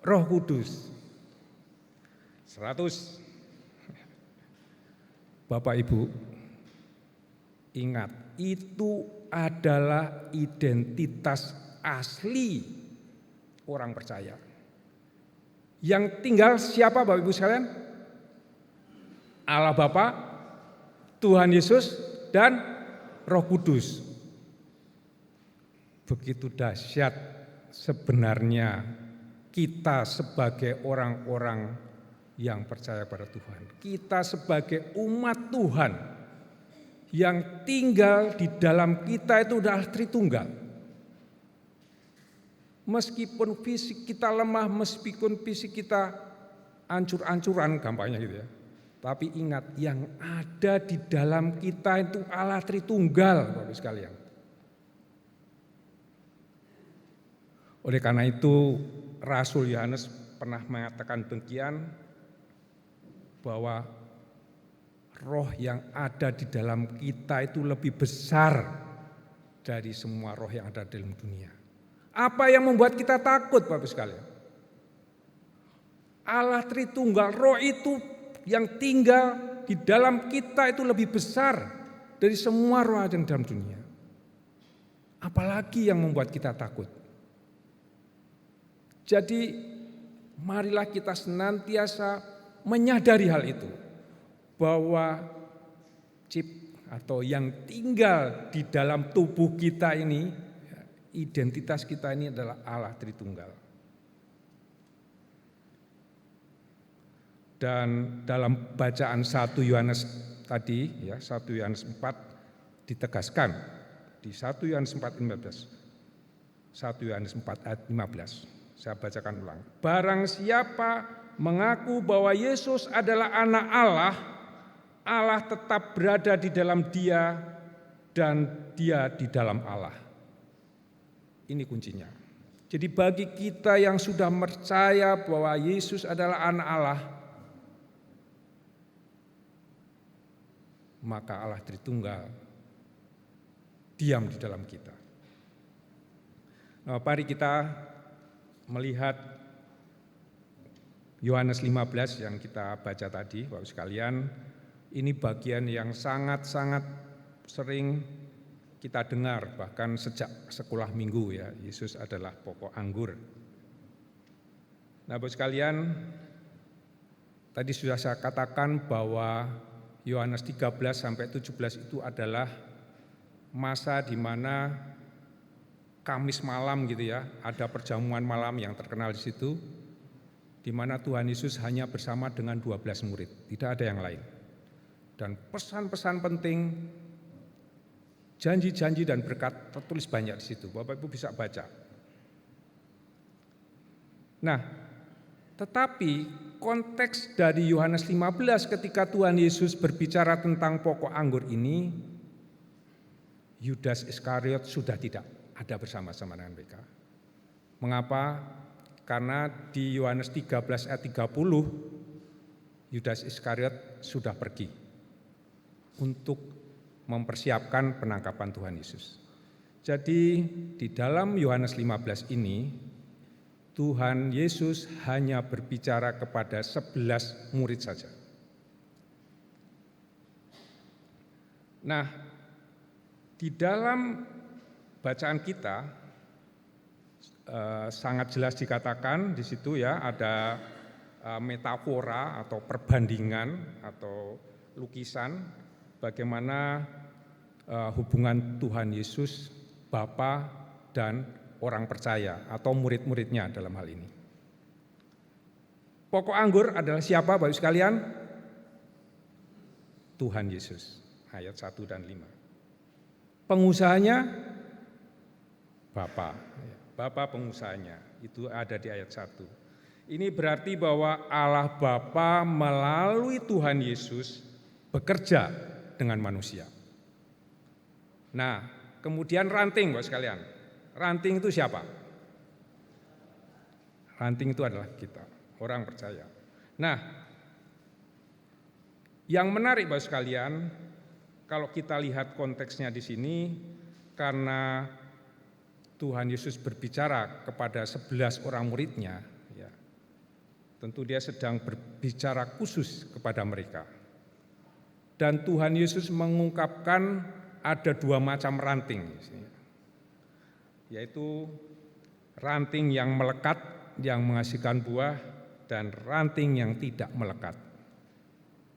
Roh Kudus. 100. Bapak Ibu, ingat, itu adalah identitas asli orang percaya. Yang tinggal siapa Bapak Ibu sekalian? Allah Bapa, Tuhan Yesus, dan Roh Kudus. Begitu dahsyat sebenarnya kita sebagai orang-orang yang percaya pada Tuhan. Kita sebagai umat Tuhan yang tinggal di dalam kita itu adalah Tritunggal. Meskipun fisik kita lemah, meskipun fisik kita ancur-ancuran gampangnya gitu ya. Tapi ingat, yang ada di dalam kita itu Allah Tritunggal, Bapak sekalian. Oleh karena itu, Rasul Yohanes pernah mengatakan demikian, bahwa roh yang ada di dalam kita itu lebih besar dari semua roh yang ada dalam dunia. Apa yang membuat kita takut, Bapak sekalian? Allah Tritunggal, roh itu yang tinggal di dalam kita itu lebih besar dari semua roh yang dalam dunia. Apalagi yang membuat kita takut? Jadi marilah kita senantiasa menyadari hal itu, bahwa chip atau yang tinggal di dalam tubuh kita ini, identitas kita ini adalah Allah Tritunggal. Dan dalam bacaan 1 Yohanes tadi, ya 1 Yohanes 4 ditegaskan di 1 Yohanes 4:15, 1 Yohanes 4 ayat 15. Saya bacakan ulang. Barang siapa mengaku bahwa Yesus adalah anak Allah, Allah tetap berada di dalam dia dan dia di dalam Allah. Ini kuncinya. Jadi bagi kita yang sudah percaya bahwa Yesus adalah anak Allah, maka Allah Tritunggal diam di dalam kita. Nah, mari kita melihat Yohanes 15 yang kita baca tadi, Bapak sekalian, ini bagian yang sangat-sangat sering kita dengar, bahkan sejak sekolah minggu ya, Yesus adalah pokok anggur. Nah, Bapak sekalian, tadi sudah saya katakan bahwa Yohanes 13 sampai 17 itu adalah masa di mana Kamis malam gitu ya, ada perjamuan malam yang terkenal di situ, di mana Tuhan Yesus hanya bersama dengan 12 murid, tidak ada yang lain. Dan pesan-pesan penting, janji-janji dan berkat tertulis banyak di situ. Bapak Ibu bisa baca. Nah, tetapi konteks dari Yohanes 15 ketika Tuhan Yesus berbicara tentang pokok anggur ini, Yudas Iskariot sudah tidak ada bersama-sama dengan mereka. Mengapa? Karena di Yohanes 13 ayat 30, Yudas Iskariot sudah pergi untuk mempersiapkan penangkapan Tuhan Yesus. Jadi di dalam Yohanes 15 ini, Tuhan Yesus hanya berbicara kepada 11 murid saja. Nah, di dalam bacaan kita, sangat jelas dikatakan di situ ya, ada metafora atau perbandingan atau lukisan bagaimana hubungan Tuhan Yesus, Bapa dan orang percaya atau murid-muridnya dalam hal ini. Pokok anggur adalah siapa Bapak Ibu sekalian? Tuhan Yesus, ayat 1 dan 5. Pengusahanya Bapa, Bapa pengusahanya, itu ada di ayat 1. Ini berarti bahwa Allah Bapa melalui Tuhan Yesus bekerja dengan manusia. Nah, kemudian ranting Bapak sekalian. Ranting itu siapa? Ranting itu adalah kita, orang percaya. Nah, yang menarik Bapak sekalian, kalau kita lihat konteksnya di sini, karena Tuhan Yesus berbicara kepada 11 orang muridnya, ya, tentu dia sedang berbicara khusus kepada mereka. Dan Tuhan Yesus mengungkapkan ada 2 macam ranting, yaitu ranting yang melekat, yang menghasilkan buah, dan ranting yang tidak melekat.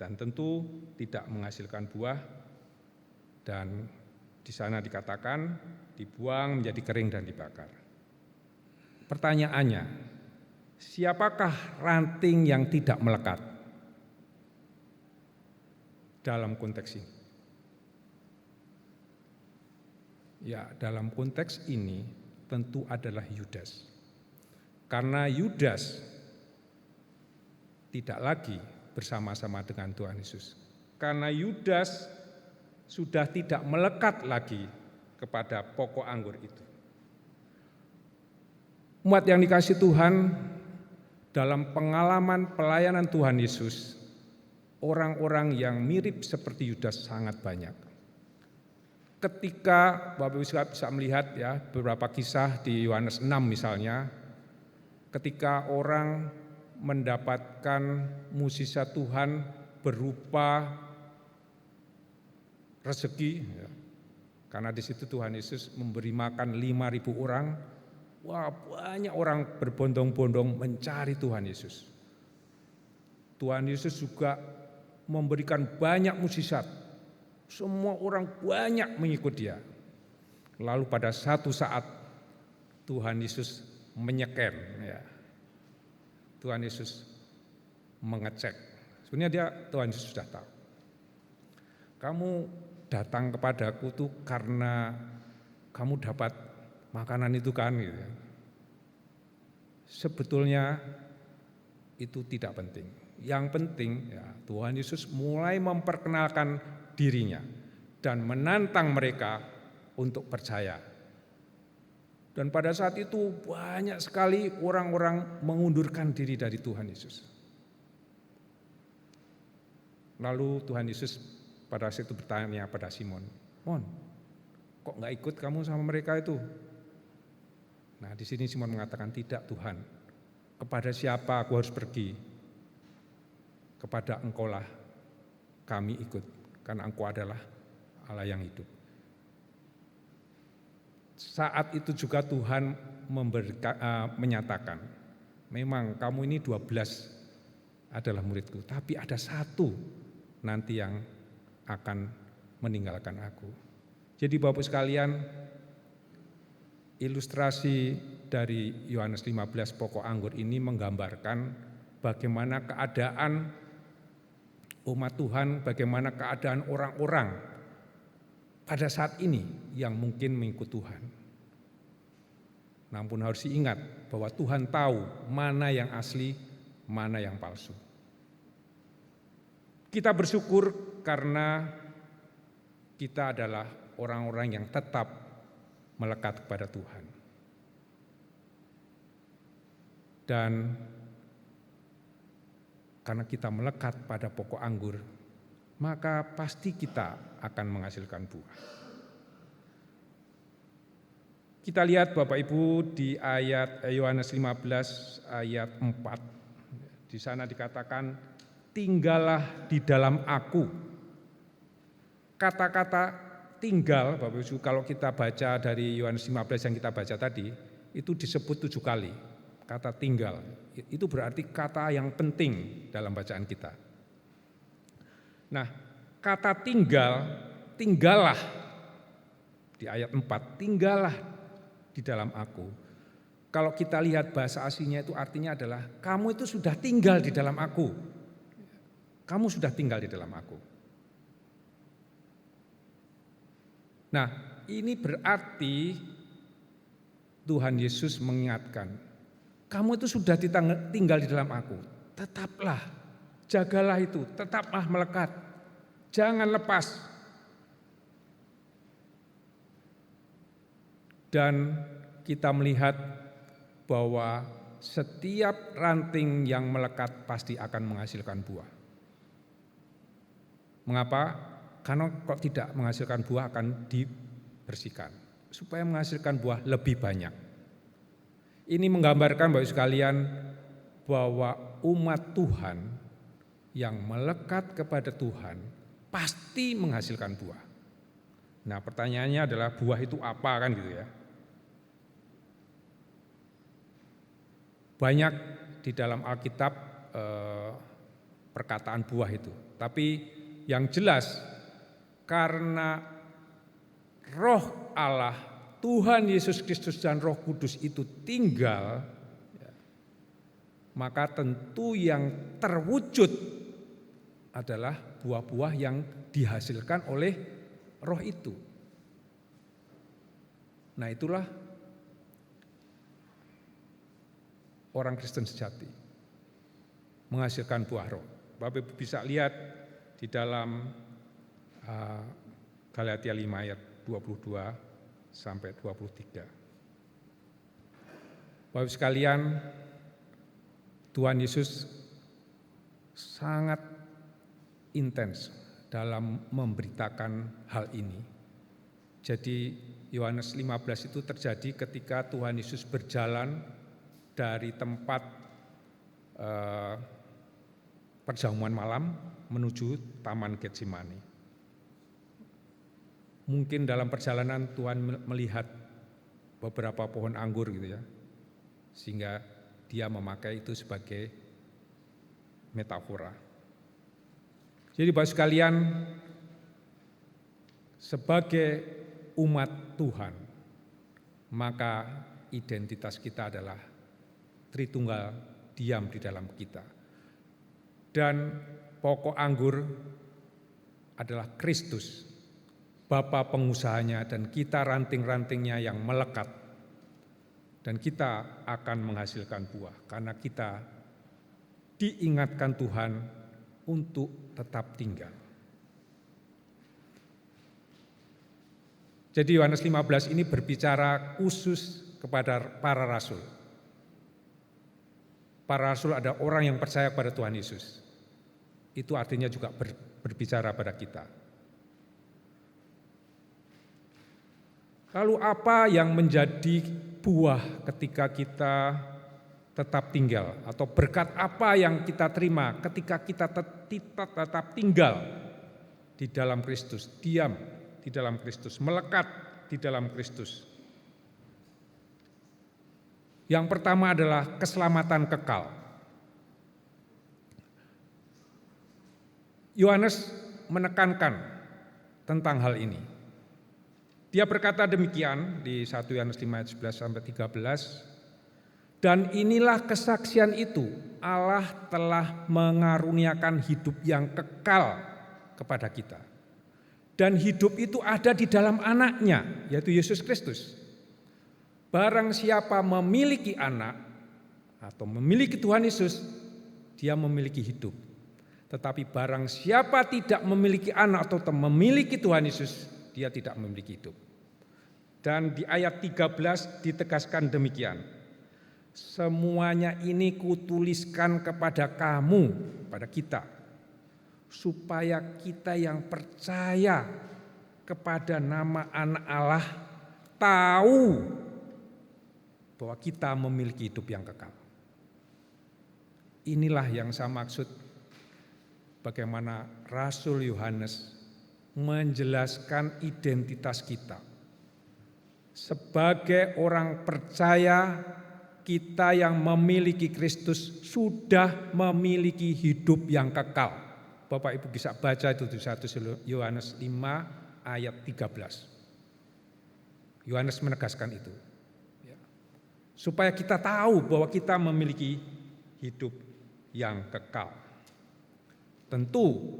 Dan tentu tidak menghasilkan buah, dan di sana dikatakan dibuang menjadi kering dan dibakar. Pertanyaannya, siapakah ranting yang tidak melekat dalam konteks ini? Ya, dalam konteks ini tentu adalah Yudas. Karena Yudas tidak lagi bersama-sama dengan Tuhan Yesus. Karena Yudas sudah tidak melekat lagi kepada pokok anggur itu. Umat yang dikasihi Tuhan, dalam pengalaman pelayanan Tuhan Yesus, orang-orang yang mirip seperti Yudas sangat banyak. Ketika Bapak Ibu bisa melihat ya beberapa kisah di Yohanes 6 misalnya, ketika orang mendapatkan mukjizat Tuhan berupa rezeki, ya, karena di situ Tuhan Yesus memberi makan 5.000 orang, wah banyak orang berbondong-bondong mencari Tuhan Yesus. Tuhan Yesus juga memberikan banyak mukjizat, semua orang banyak mengikut dia. Lalu pada satu saat Tuhan Yesus menyeker, ya. Tuhan Yesus mengecek. Sebenarnya Tuhan Yesus sudah tahu. Kamu datang kepadaku tuh karena kamu dapat makanan itu kan gitu. Sebetulnya itu tidak penting. Yang penting ya Tuhan Yesus mulai memperkenalkan dirinya dan menantang mereka untuk percaya. Dan pada saat itu banyak sekali orang-orang mengundurkan diri dari Tuhan Yesus. Lalu Tuhan Yesus pada saat itu bertanya pada Simon, "Mon, kok nggak ikut kamu sama mereka itu?" Nah, di sini Simon mengatakan, "Tidak Tuhan, kepada siapa aku harus pergi? Kepada Engkaulah kami ikut, karena Engkau adalah Allah yang hidup." Saat itu juga Tuhan menyatakan, memang kamu ini 12 adalah muridku, tapi ada satu nanti yang akan meninggalkan aku. Jadi Bapak sekalian, ilustrasi dari Yohanes 15 pokok anggur ini menggambarkan bagaimana keadaan umat Tuhan, bagaimana keadaan orang-orang pada saat ini yang mungkin mengikut Tuhan. Namun harus diingat bahwa Tuhan tahu mana yang asli, mana yang palsu. Kita bersyukur karena kita adalah orang-orang yang tetap melekat kepada Tuhan. Dan karena kita melekat pada pokok anggur, maka pasti kita akan menghasilkan buah. Kita lihat Bapak Ibu di ayat Yohanes 15 ayat 4. Di sana dikatakan, "Tinggallah di dalam aku." Kata-kata tinggal Bapak Ibu, kalau kita baca dari Yohanes 15 yang kita baca tadi, itu disebut 7 kali. Kata tinggal, itu berarti kata yang penting dalam bacaan kita. Nah, kata tinggallah di ayat 4, tinggallah di dalam aku. Kalau kita lihat bahasa aslinya itu artinya adalah kamu itu sudah tinggal di dalam aku. Kamu sudah tinggal di dalam aku. Nah, ini berarti Tuhan Yesus mengingatkan, kamu itu sudah tinggal di dalam aku. Tetaplah, jagalah itu, tetaplah melekat. Jangan lepas. Dan kita melihat bahwa setiap ranting yang melekat pasti akan menghasilkan buah. Mengapa? Karena kok tidak menghasilkan buah akan dibersihkan. Supaya menghasilkan buah lebih banyak. Ini menggambarkan Bapak sekalian bahwa umat Tuhan yang melekat kepada Tuhan pasti menghasilkan buah. Nah, pertanyaannya adalah buah itu apa kan gitu ya. Banyak di dalam Alkitab perkataan buah itu. Tapi yang jelas karena Roh Allah, Tuhan Yesus Kristus dan Roh Kudus itu tinggal, maka tentu yang terwujud adalah buah-buah yang dihasilkan oleh Roh itu. Nah, itulah orang Kristen sejati, menghasilkan buah Roh. Bapak Ibu bisa lihat di dalam Galatia 5 ayat 22 sampai 23. Bapak Ibu sekalian, Tuhan Yesus sangat intens dalam memberitakan hal ini. Jadi Yohanes 15 itu terjadi ketika Tuhan Yesus berjalan dari tempat perjamuan malam menuju Taman Getsemani. Mungkin dalam perjalanan Tuhan melihat beberapa pohon anggur gitu ya, sehingga dia memakai itu sebagai metafora. Jadi Bapak sekalian, sebagai umat Tuhan, maka identitas kita adalah Tritunggal diam di dalam kita. Dan pokok anggur adalah Kristus, Bapa pengusahanya, dan kita ranting-rantingnya yang melekat. Dan kita akan menghasilkan buah karena kita diingatkan Tuhan untuk tetap tinggal. Jadi Yohanes 15 ini berbicara khusus kepada para rasul. Para rasul ada orang yang percaya kepada Tuhan Yesus. Itu artinya juga berbicara pada kita. Lalu apa yang menjadi buah ketika kita tetap tinggal? Atau berkat apa yang kita terima ketika kita tetap tinggal di dalam Kristus, diam di dalam Kristus, melekat di dalam Kristus? Yang pertama adalah keselamatan kekal. Yohanes menekankan tentang hal ini. Dia berkata demikian di 1 Yohanes 5 ayat 11 sampai 13. Dan inilah kesaksian itu, Allah telah mengaruniakan hidup yang kekal kepada kita. Dan hidup itu ada di dalam Anaknya, yaitu Yesus Kristus. Barang siapa memiliki anak atau memiliki Tuhan Yesus, dia memiliki hidup. Tetapi barang siapa tidak memiliki anak atau memiliki Tuhan Yesus, dia tidak memiliki hidup. Dan di ayat 13 ditegaskan demikian. Semuanya ini kutuliskan kepada kamu, pada kita, supaya kita yang percaya kepada nama Anak Allah tahu bahwa kita memiliki hidup yang kekal. Inilah yang saya maksud bagaimana Rasul Yohanes menjelaskan identitas kita. Sebagai orang percaya, kita yang memiliki Kristus sudah memiliki hidup yang kekal. Bapak Ibu bisa baca itu di 1 Yohanes 5 ayat 13. Yohanes menegaskan itu. Supaya kita tahu bahwa kita memiliki hidup yang kekal. Tentu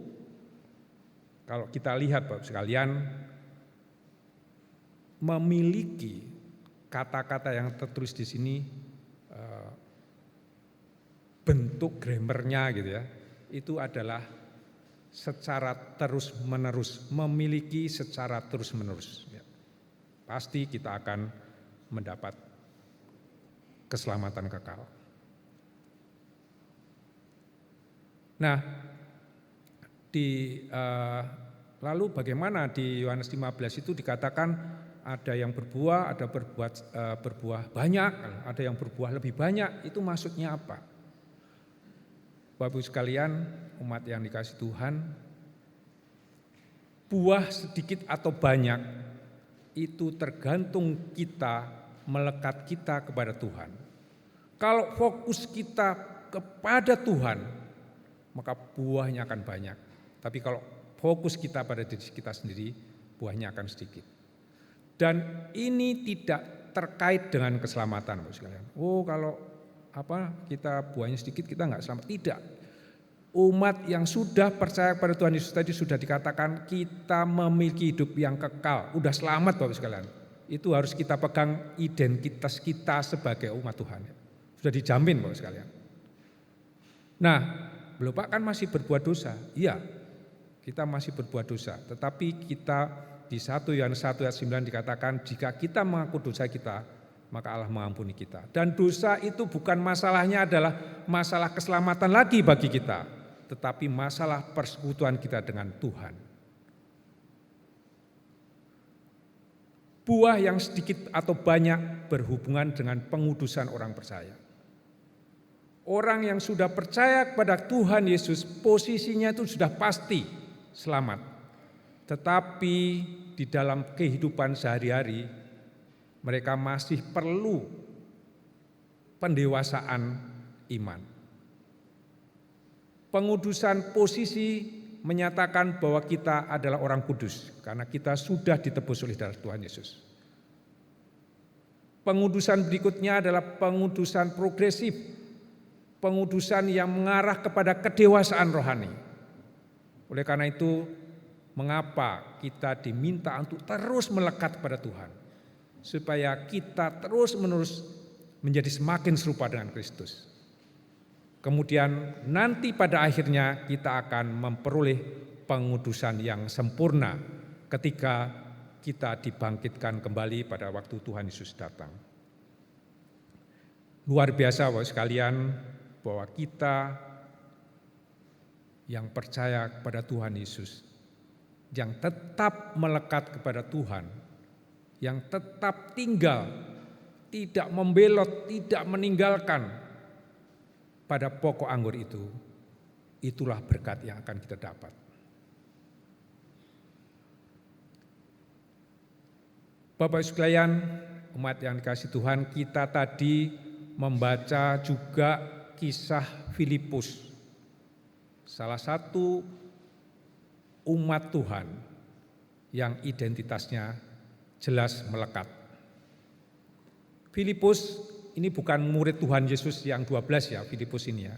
kalau kita lihat Bapak sekalian, memiliki kata-kata yang tertulis di sini, bentuk grammarnya gitu ya, itu adalah secara terus-menerus, memiliki secara terus-menerus. Pasti kita akan mendapat keselamatan kekal. Nah, lalu bagaimana di Yohanes 15 itu dikatakan ada yang berbuah, ada berbuah banyak, ada yang berbuah lebih banyak. Itu maksudnya apa? Bapak Ibu sekalian, umat yang dikasihi Tuhan, buah sedikit atau banyak itu tergantung kita, melekat kita kepada Tuhan. Kalau fokus kita kepada Tuhan, maka buahnya akan banyak. Tapi kalau fokus kita pada diri kita sendiri, buahnya akan sedikit. Dan ini tidak terkait dengan keselamatan, Bapak sekalian. Oh, kalau kita buahnya sedikit kita enggak selamat. Tidak. Umat yang sudah percaya kepada Tuhan Yesus tadi sudah dikatakan kita memiliki hidup yang kekal. Udah selamat Bapak sekalian. Itu harus kita pegang identitas kita sebagai umat Tuhan. Sudah dijamin Bapak sekalian. Nah, belum Pak kan masih berbuat dosa. Iya, kita masih berbuat dosa. Tetapi kita di 1 Yohanes 1 ayat 9 dikatakan jika kita mengaku dosa kita, maka Allah mengampuni kita. Dan dosa itu bukan masalahnya adalah masalah keselamatan lagi bagi kita, tetapi masalah persekutuan kita dengan Tuhan. Buah yang sedikit atau banyak berhubungan dengan pengudusan orang percaya. Orang yang sudah percaya kepada Tuhan Yesus, posisinya itu sudah pasti selamat. Tetapi di dalam kehidupan sehari-hari, mereka masih perlu pendewasaan iman. Pengudusan posisi menyatakan bahwa kita adalah orang kudus, karena kita sudah ditebus oleh darah Tuhan Yesus. Pengudusan berikutnya adalah pengudusan progresif, pengudusan yang mengarah kepada kedewasaan rohani. Oleh karena itu, mengapa kita diminta untuk terus melekat pada Tuhan, supaya kita terus-menerus menjadi semakin serupa dengan Kristus. Kemudian nanti pada akhirnya kita akan memperoleh pengudusan yang sempurna ketika kita dibangkitkan kembali pada waktu Tuhan Yesus datang. Luar biasa Bapak sekalian, bahwa kita yang percaya kepada Tuhan Yesus, yang tetap melekat kepada Tuhan, yang tetap tinggal, tidak membelot, tidak meninggalkan pada pokok anggur itu, itulah berkat yang akan kita dapat. Bapak sekalian, umat yang dikasihi Tuhan, kita tadi membaca juga kisah Filipus, salah satu umat Tuhan yang identitasnya jelas melekat. Filipus ini bukan murid Tuhan Yesus yang 12 ya, Filipus ini ya.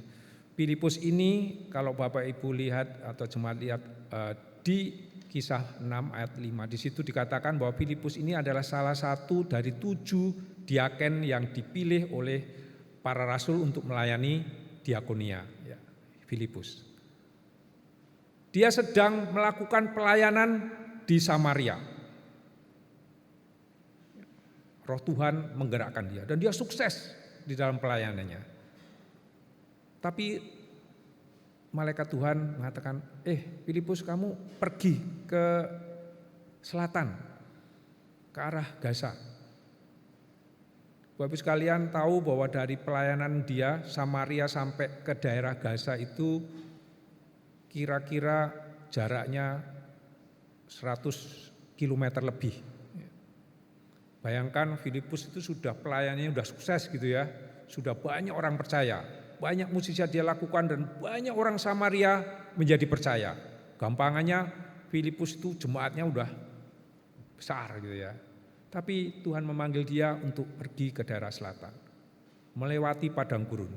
Filipus ini kalau Bapak Ibu lihat atau jemaat lihat di kisah 6 ayat 5, di situ dikatakan bahwa Filipus ini adalah salah satu dari 7 diaken yang dipilih oleh para rasul untuk melayani diakonia, ya, Filipus. Dia sedang melakukan pelayanan di Samaria. Roh Tuhan menggerakkan dia dan dia sukses di dalam pelayanannya. Tapi malaikat Tuhan mengatakan, Filipus kamu pergi ke selatan, ke arah Gaza. Bapak sekalian tahu bahwa dari pelayanan dia Samaria sampai ke daerah Gaza itu kira-kira jaraknya 100 km lebih. Bayangkan Filipus itu sudah pelayanannya sudah sukses gitu ya. Sudah banyak orang percaya, banyak mukjizat dia lakukan dan banyak orang Samaria menjadi percaya. Gampangannya Filipus itu jemaatnya udah besar gitu ya. Tapi Tuhan memanggil dia untuk pergi ke daerah selatan, melewati padang gurun,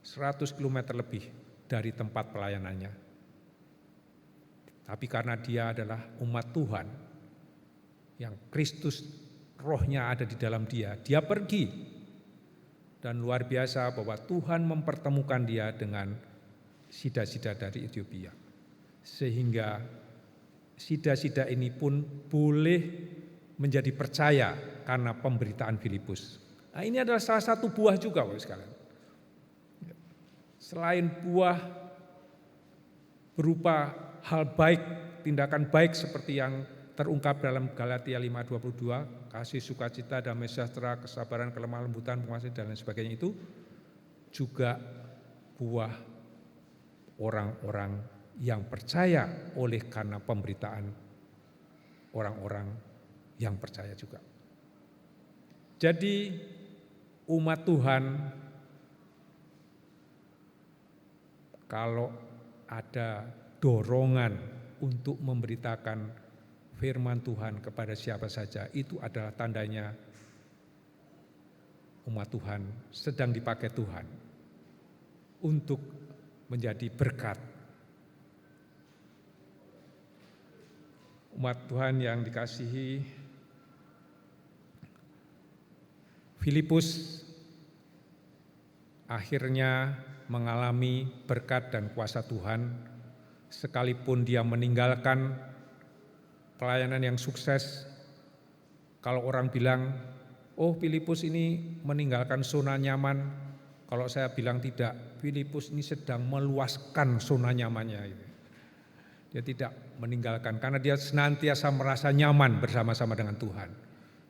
100 km lebih dari tempat pelayanannya. Tapi karena dia adalah umat Tuhan, yang Kristus rohnya ada di dalam dia, dia pergi. Dan luar biasa bahwa Tuhan mempertemukan dia dengan sida-sida dari Ethiopia. Sehingga sida-sida ini pun boleh menjadi percaya karena pemberitaan Filipus. Nah, ini adalah salah satu buah juga Bapak sekalian. Selain buah berupa hal baik, tindakan baik seperti yang terungkap dalam Galatia 5:22, kasih, sukacita, damai sejahtera, kesabaran, kelemah lembutan, penguasaan dan lain sebagainya, itu juga buah orang-orang yang percaya oleh karena pemberitaan orang-orang yang percaya juga. Jadi umat Tuhan, kalau ada dorongan untuk memberitakan firman Tuhan kepada siapa saja, itu adalah tandanya umat Tuhan sedang dipakai Tuhan untuk menjadi berkat. Umat Tuhan yang dikasihi, Filipus akhirnya mengalami berkat dan kuasa Tuhan, sekalipun dia meninggalkan pelayanan yang sukses. Kalau orang bilang, oh Filipus ini meninggalkan zona nyaman, kalau saya bilang tidak, Filipus ini sedang meluaskan zona nyamannya. Dia tidak meninggalkan, karena dia senantiasa merasa nyaman bersama-sama dengan Tuhan.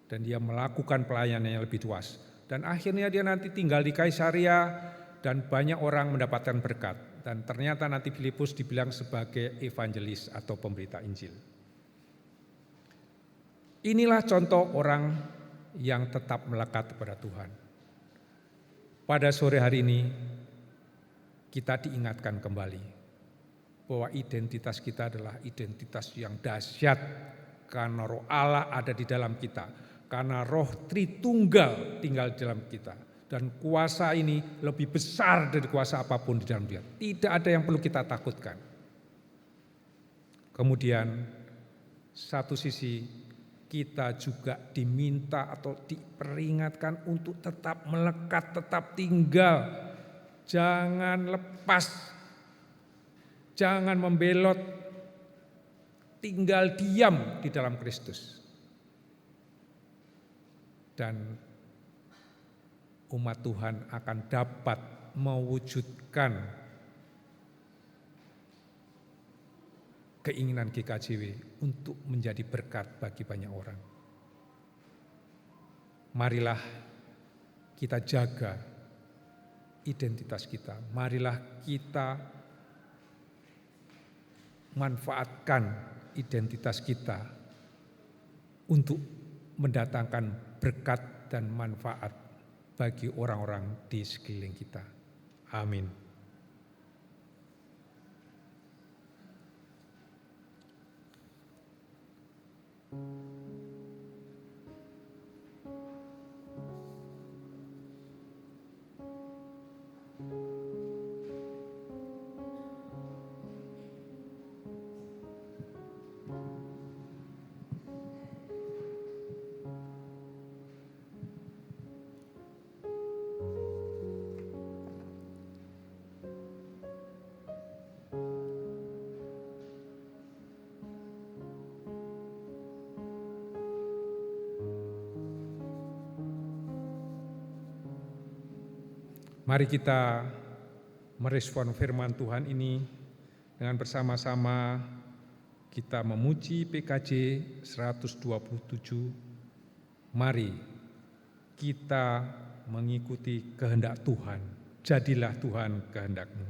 Dan dia melakukan pelayanan yang lebih luas. Dan akhirnya dia nanti tinggal di Kaisaria dan banyak orang mendapatkan berkat. Dan ternyata nanti Filipus dibilang sebagai evangelis atau pemberita Injil. Inilah contoh orang yang tetap melekat kepada Tuhan. Pada sore hari ini kita diingatkan kembali bahwa identitas kita adalah identitas yang dahsyat karena roh Allah ada di dalam kita, karena roh Tritunggal tinggal di dalam kita, dan kuasa ini lebih besar dari kuasa apapun di dalam dia. Tidak ada yang perlu kita takutkan. Kemudian satu sisi kita juga diminta atau diperingatkan untuk tetap melekat, tetap tinggal, jangan lepas, jangan membelot, tinggal diam di dalam Kristus. Dan umat Tuhan akan dapat mewujudkan keinginan GKJW untuk menjadi berkat bagi banyak orang. Marilah kita jaga identitas kita, marilah kita manfaatkan identitas kita untuk mendatangkan berkat dan manfaat bagi orang-orang di sekeliling kita. Amin. Mari kita merespon firman Tuhan ini dengan bersama-sama kita memuji PKJ 127. Mari kita mengikuti kehendak Tuhan. Jadilah Tuhan kehendak-Mu.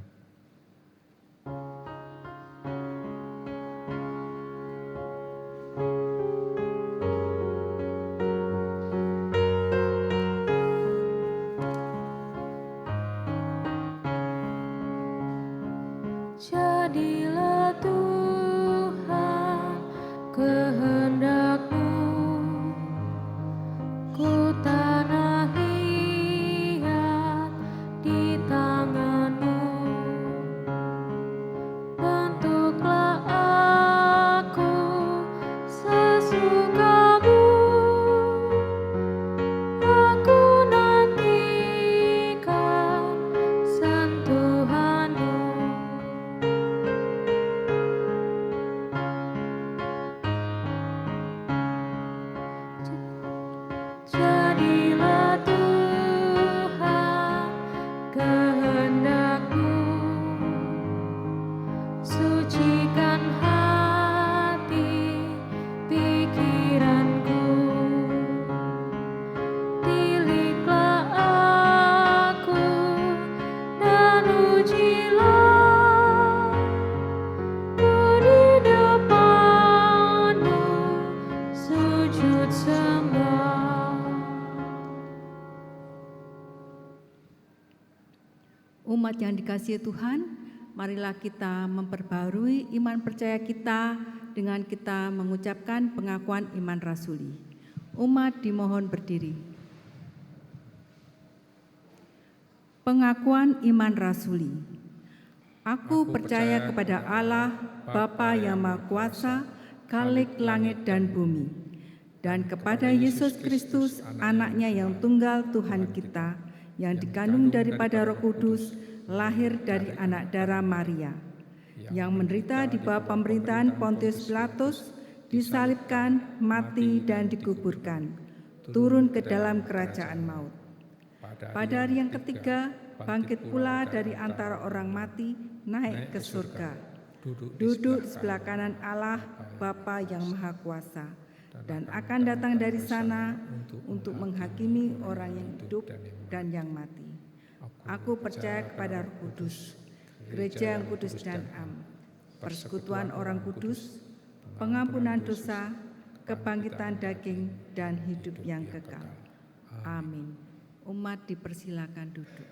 Umat yang dikasihi Tuhan, marilah kita memperbarui iman percaya kita dengan kita mengucapkan pengakuan iman rasuli. Umat dimohon berdiri. Pengakuan iman rasuli. Aku percaya kepada Allah, Bapa yang Maha Kuasa, Khalik langit dan bumi, dan kepada Yesus Kristus, anaknya yang tunggal Tuhan kita, yang dikandung daripada Roh Kudus, lahir dari anak darah Maria, yang menderita di bawah pemerintahan Pontius Pilatus, disalibkan, mati dan dikuburkan, turun ke dalam kerajaan maut. Pada hari yang ketiga, bangkit pula dari antara orang mati, naik ke surga, duduk di sebelah kanan Allah, Bapa yang Maha Kuasa, dan akan datang dari sana untuk menghakimi orang yang hidup dan yang mati. Aku percaya kepada Roh Kudus, gereja yang kudus dan am, persekutuan orang kudus, pengampunan dosa, kebangkitan daging, dan hidup yang kekal. Amin. Umat dipersilakan duduk.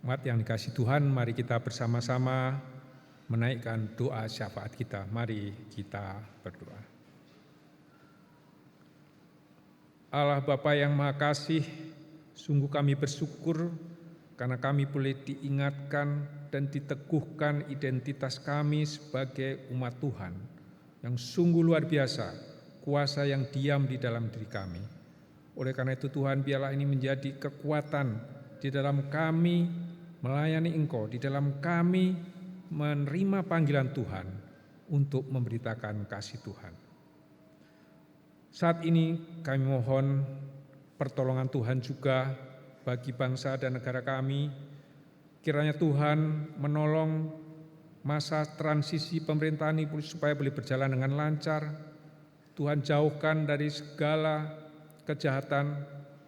Umat yang dikasihi Tuhan, mari kita bersama-sama menaikkan doa syafaat kita. Mari kita berdoa. Allah Bapa yang Maha Kasih, sungguh kami bersyukur karena kami boleh diingatkan dan diteguhkan identitas kami sebagai umat Tuhan yang sungguh luar biasa, kuasa yang diam di dalam diri kami. Oleh karena itu Tuhan, biarlah ini menjadi kekuatan di dalam kami melayani Engkau, di dalam kami menerima panggilan Tuhan untuk memberitakan kasih Tuhan. Saat ini kami mohon pertolongan Tuhan juga bagi bangsa dan negara kami. Kiranya Tuhan menolong masa transisi pemerintahan ini supaya boleh berjalan dengan lancar. Tuhan jauhkan dari segala kejahatan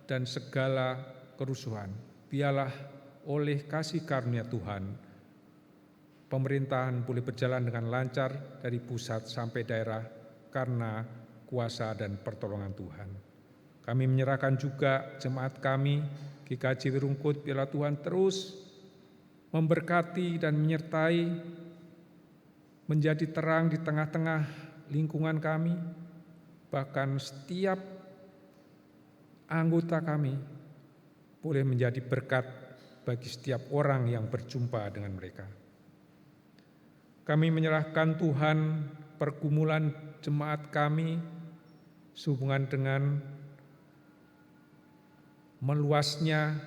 dan segala kerusuhan. Biarlah oleh kasih karunia Tuhan, pemerintahan boleh berjalan dengan lancar dari pusat sampai daerah karena kuasa dan pertolongan Tuhan. Kami menyerahkan juga jemaat kami, GKJ Wirungkut, biarlah Tuhan terus memberkati dan menyertai, menjadi terang di tengah-tengah lingkungan kami, bahkan setiap anggota kami boleh menjadi berkat bagi setiap orang yang berjumpa dengan mereka. Kami menyerahkan Tuhan pergumulan jemaat kami sehubungan dengan meluasnya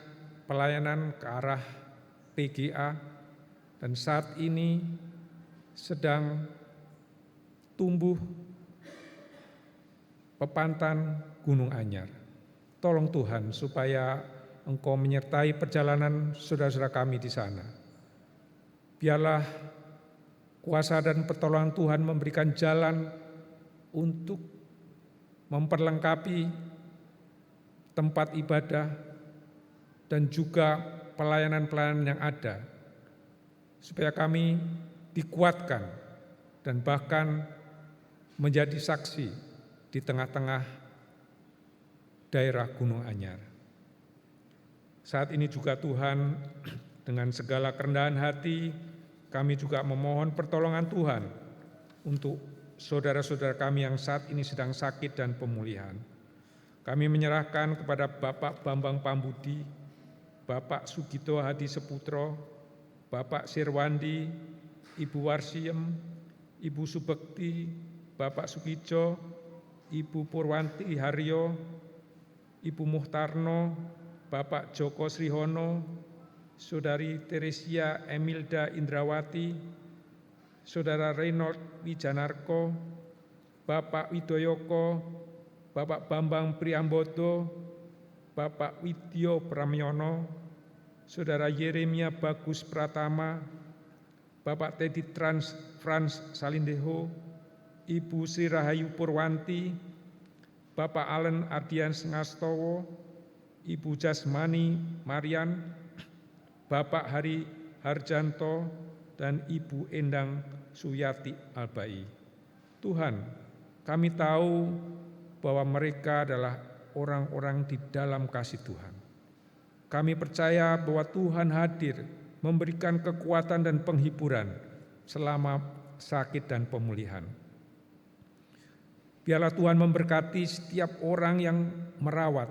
pelayanan ke arah PGA, dan saat ini sedang tumbuh pepantan Gunung Anyar. Tolong Tuhan supaya Engkau menyertai perjalanan saudara-saudara kami di sana. Biarlah kuasa dan pertolongan Tuhan memberikan jalan untuk memperlengkapi tempat ibadah dan juga pelayanan-pelayanan yang ada, supaya kami dikuatkan dan bahkan menjadi saksi di tengah-tengah daerah Gunung Anyar. Saat ini juga Tuhan, dengan segala kerendahan hati, kami juga memohon pertolongan Tuhan untuk saudara-saudara kami yang saat ini sedang sakit dan pemulihan. Kami menyerahkan kepada Bapak Bambang Pambudi, Bapak Sugito Hadi Seputro, Bapak Sirwandi, Ibu Warsiem, Ibu Subekti, Bapak Sukijo, Ibu Purwanti Haryo, Ibu Muhtarno, Bapak Joko Srihono, Saudari Teresia Emilda Indrawati, Saudara Reynold Wijanarko, Bapak Widoyoko, Bapak Bambang Priambodo, Bapak Widyo Pramyono, Saudara Yeremia Bagus Pratama, Bapak Teddy Frans Salindeho, Ibu Sri Rahayu Purwanti, Bapak Allen Ardian Sengastowo, Ibu Jasmani Marian, Bapak Hari Harjanto, dan Ibu Endang Suyati Albai. Tuhan, kami tahu bahwa mereka adalah orang-orang di dalam kasih Tuhan. Kami percaya bahwa Tuhan hadir memberikan kekuatan dan penghiburan selama sakit dan pemulihan. Biarlah Tuhan memberkati setiap orang yang merawat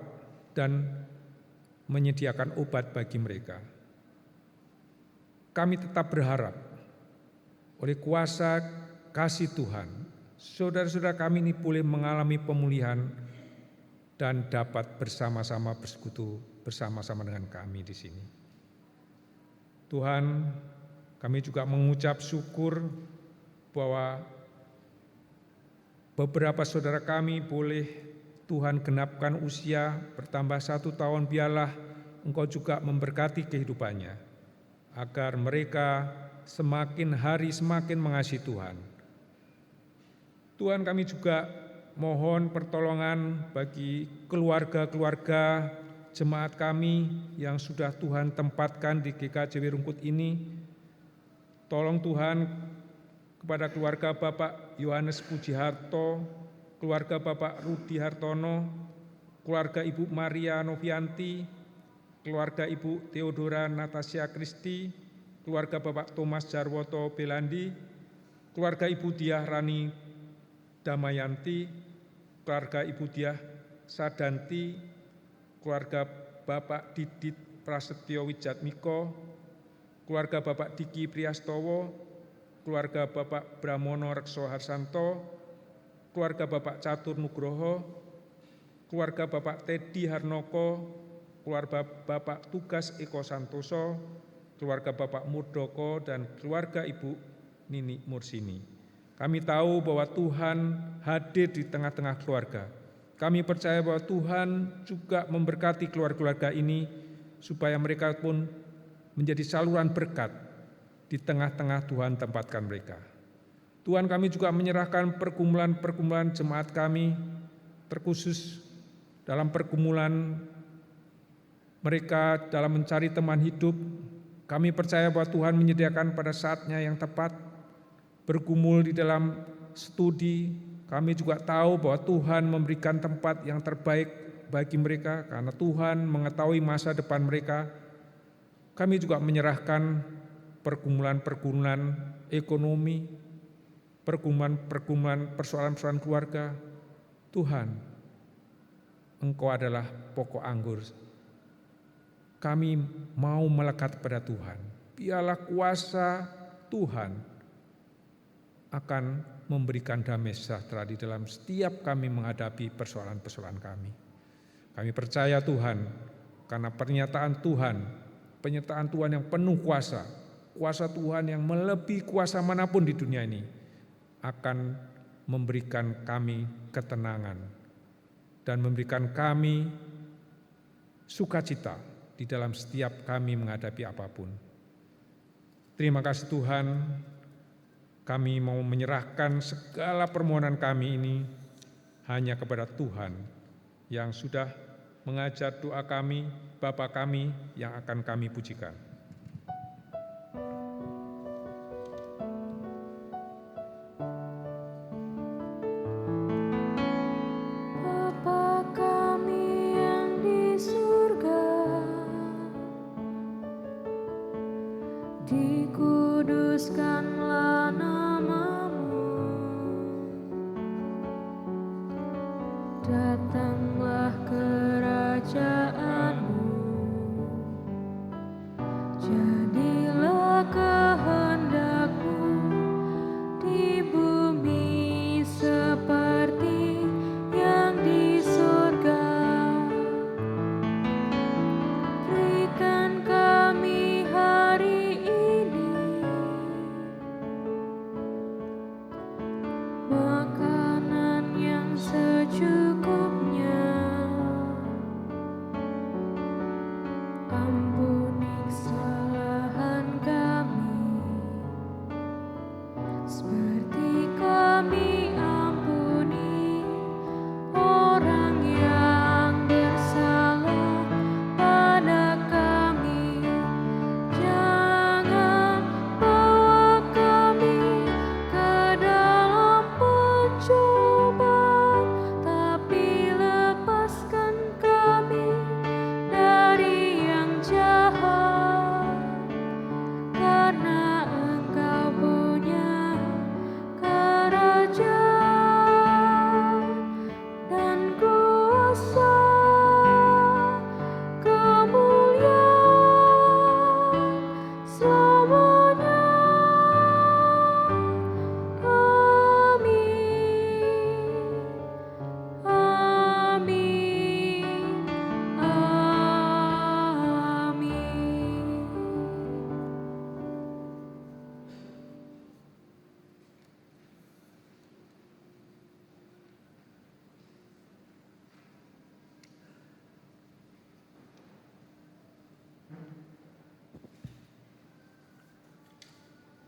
dan menyediakan obat bagi mereka. Kami tetap berharap oleh kuasa kasih Tuhan, saudara-saudara kami ini boleh mengalami pemulihan dan dapat bersama-sama bersekutu bersama-sama dengan kami di sini. Tuhan, kami juga mengucap syukur bahwa beberapa saudara kami boleh Tuhan genapkan usia bertambah 1 tahun. Biarlah Engkau juga memberkati kehidupannya, agar mereka semakin hari semakin mengasihi Tuhan. Tuhan, kami juga mohon pertolongan bagi keluarga-keluarga jemaat kami yang sudah Tuhan tempatkan di GKJ Wirungkut ini. Tolong Tuhan kepada keluarga Bapak Yohanes Pujiharto, keluarga Bapak Rudi Hartono, keluarga Ibu Maria Novianti, keluarga Ibu Theodora Natasha Kristi, keluarga Bapak Thomas Jarwoto Belandi, keluarga Ibu Diah Rani Damayanti, keluarga Ibu Diah Sadanti, keluarga Bapak Didit Prasetyo Wijatmiko, keluarga Bapak Diki Priastowo, keluarga Bapak Bramono Rekso Harsanto, keluarga Bapak Catur Nugroho, keluarga Bapak Teddy Harnoko, keluarga Bapak Tugas Eko Santoso, keluarga Bapak Murdoko, dan keluarga Ibu Nini Mursini. Kami tahu bahwa Tuhan hadir di tengah-tengah keluarga. Kami percaya bahwa Tuhan juga memberkati keluarga-keluarga ini supaya mereka pun menjadi saluran berkat di tengah-tengah Tuhan tempatkan mereka. Tuhan, kami juga menyerahkan pergumulan-pergumulan jemaat kami, terkhusus dalam pergumulan mereka dalam mencari teman hidup. Kami percaya bahwa Tuhan menyediakan pada saatnya yang tepat, bergumul di dalam studi. Kami juga tahu bahwa Tuhan memberikan tempat yang terbaik bagi mereka karena Tuhan mengetahui masa depan mereka. Kami juga menyerahkan pergumulan-pergumulan ekonomi, pergumulan persoalan-persoalan keluarga. Tuhan, Engkau adalah pokok anggur. Kami mau melekat pada Tuhan. Biarlah kuasa Tuhan akan memberikan damai sejahtera di dalam setiap kami menghadapi persoalan-persoalan kami. Kami percaya Tuhan, karena penyertaan Tuhan yang penuh kuasa Tuhan yang melebihi kuasa manapun di dunia ini, akan memberikan kami ketenangan dan memberikan kami sukacita di dalam setiap kami menghadapi apapun. Terima kasih Tuhan. Kami mau menyerahkan segala permohonan kami ini hanya kepada Tuhan yang sudah mengajar doa kami, Bapa kami yang akan kami pujikan. Bapa kami yang di surga, dikuduskanlah nama-Mu, datanglah kerajaan-Mu, jadilah kehendak-Mu di bumi seperti yang di surga. Berikan kami hari ini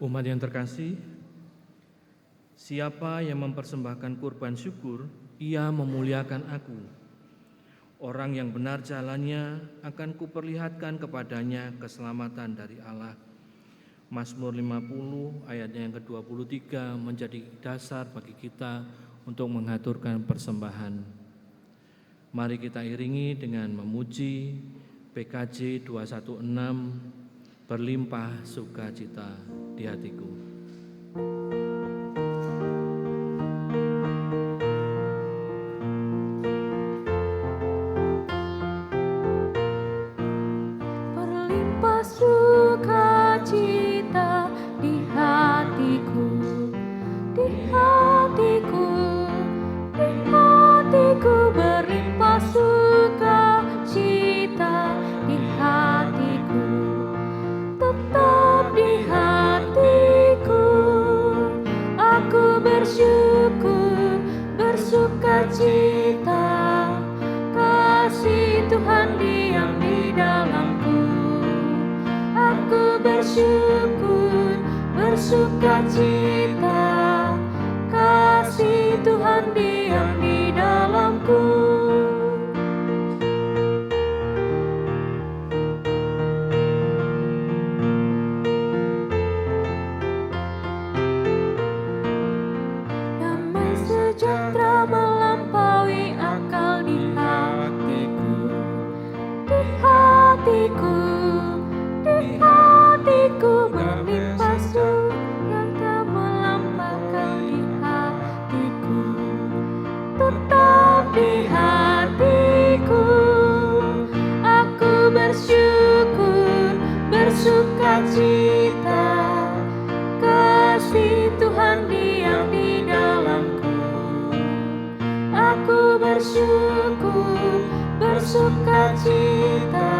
Umat yang terkasih, siapa yang mempersembahkan kurban syukur, ia memuliakan Aku. Orang yang benar jalannya akan kuperlihatkan kepadanya keselamatan dari Allah. Mazmur 50 ayatnya yang ke-23 menjadi dasar bagi kita untuk mengaturkan persembahan. Mari kita iringi dengan memuji PKJ 216, berlimpah sukacita di hatiku. Berlimpah sukacita di hatiku, di hatiku, di hatiku, berlimpah sukacita di hatiku, tetap di hatiku. Aku bersyukur, bersukacita, kasih Tuhan diam di dalamku. Aku bersyukur, bersukacita, kasih Tuhan diam di dalamku. Damai sejahtera melampaui akal di hatiku, di hatiku, di hatiku, berlimpah sukacita melampaukan di hatiku, tetap di hatiku. Aku bersyukur, bersukacita, kasih Tuhan diam di dalamku. Aku bersyukur, bersukacita,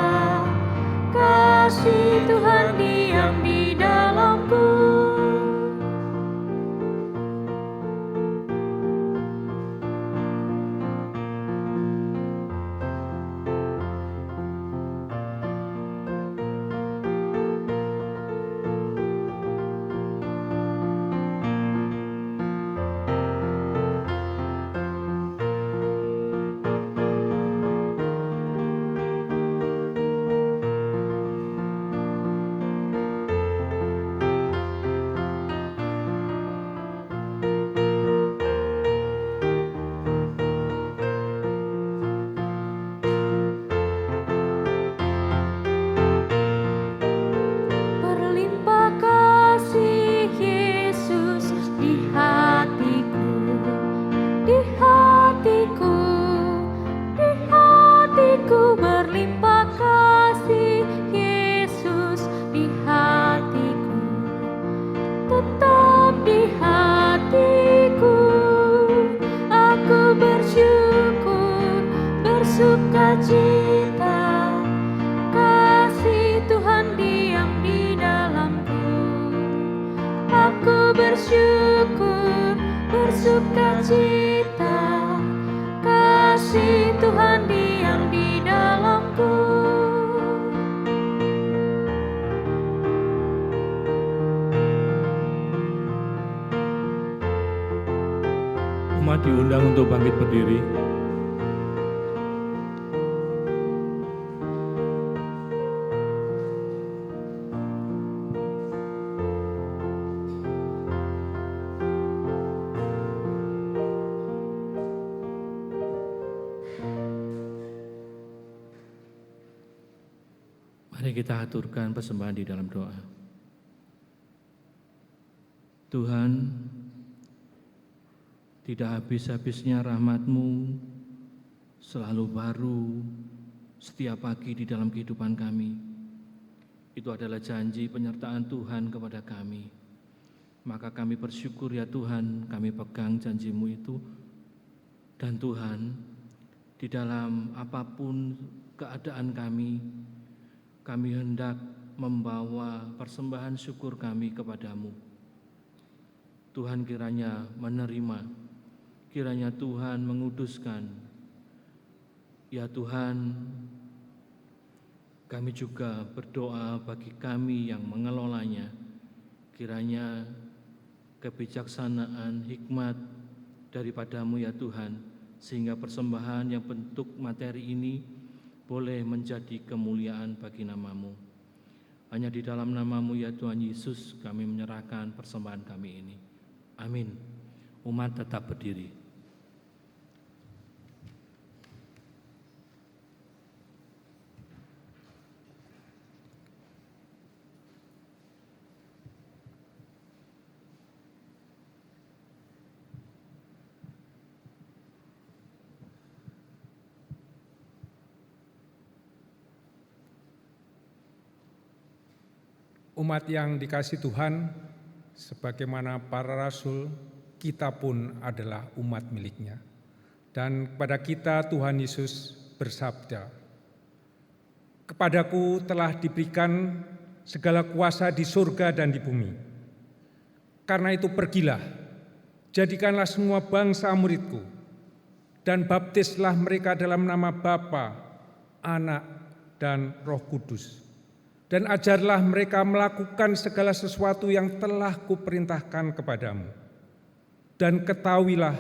kasih Tuhan diam di dalamku. Berlimpah kasih Yesus di hatiku, di hatiku, di hatiku, berlimpah kasih Yesus di hatiku, tetap di hatiku. Aku bersyukur, bersukacita, kasih Tuhan diam di dalamku. Aku bersyukur, bersukacita, kasih Tuhan diam di dalamku. Umat diundang untuk bangkit berdiri. Mari kita aturkan persembahan di dalam doa. Tuhan, tidak habis-habisnya rahmat-Mu selalu baru setiap pagi di dalam kehidupan kami. Itu adalah janji penyertaan Tuhan kepada kami. Maka kami bersyukur ya Tuhan, kami pegang janji-Mu itu. Dan Tuhan, di dalam apapun keadaan kami hendak membawa persembahan syukur kami kepadamu. Tuhan kiranya menerima, kiranya Tuhan menguduskan. Ya Tuhan, kami juga berdoa bagi kami yang mengelolanya. Kiranya kebijaksanaan, hikmat daripadamu ya Tuhan, sehingga persembahan yang bentuk materi ini boleh menjadi kemuliaan bagi namamu. Hanya di dalam namamu ya Tuhan Yesus kami menyerahkan persembahan kami ini. Amin. Umat tetap berdiri. Umat yang dikasihi Tuhan, sebagaimana para rasul, kita pun adalah umat miliknya. Dan kepada kita Tuhan Yesus bersabda, "Kepadaku telah diberikan segala kuasa di surga dan di bumi. Karena itu pergilah, jadikanlah semua bangsa muridku, dan baptislah mereka dalam nama Bapa, Anak, dan Roh Kudus. Dan ajarlah mereka melakukan segala sesuatu yang telah kuperintahkan kepadamu. Dan ketahuilah,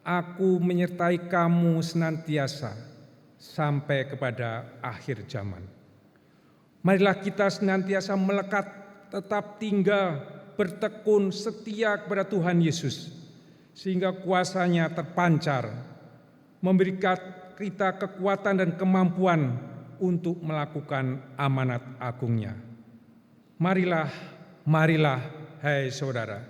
aku menyertai kamu senantiasa sampai kepada akhir zaman." Marilah kita senantiasa melekat, tetap tinggal, bertekun, setia kepada Tuhan Yesus, sehingga kuasa-Nya terpancar, memberikan kita kekuatan dan kemampuan untuk melakukan amanat agung-Nya. Marilah, marilah, hai saudara.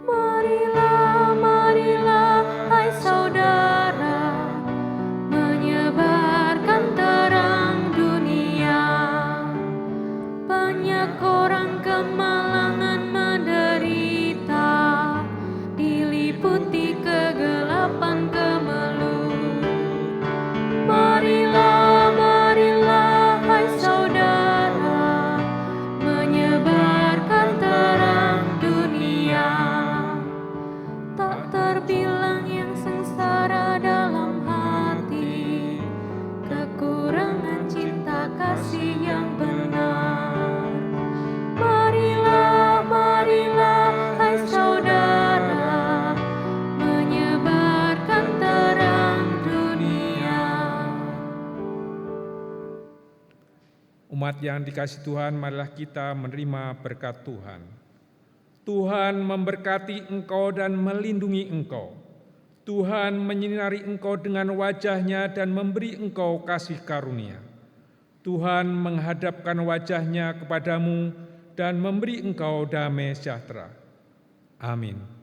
Marilah, marilah, hai saudara, menyebarkan terang dunia. Banyak orang kemalangan menderita, diliputi kegelapan kemelut. Marilah, marilah, hai saudara, menyebarkan terang dunia. Tak terbilang yang sengsara dalam hati, kekurangan cinta kasih yang benar. Marilah, marilah, hai saudara, menyebarkan terang dunia. Umat yang dikasihi Tuhan, marilah kita menerima berkat Tuhan. Tuhan memberkati engkau dan melindungi engkau. Tuhan menyinari engkau dengan wajah-Nya dan memberi engkau kasih karunia. Tuhan menghadapkan wajah-Nya kepadamu dan memberi engkau damai sejahtera. Amin.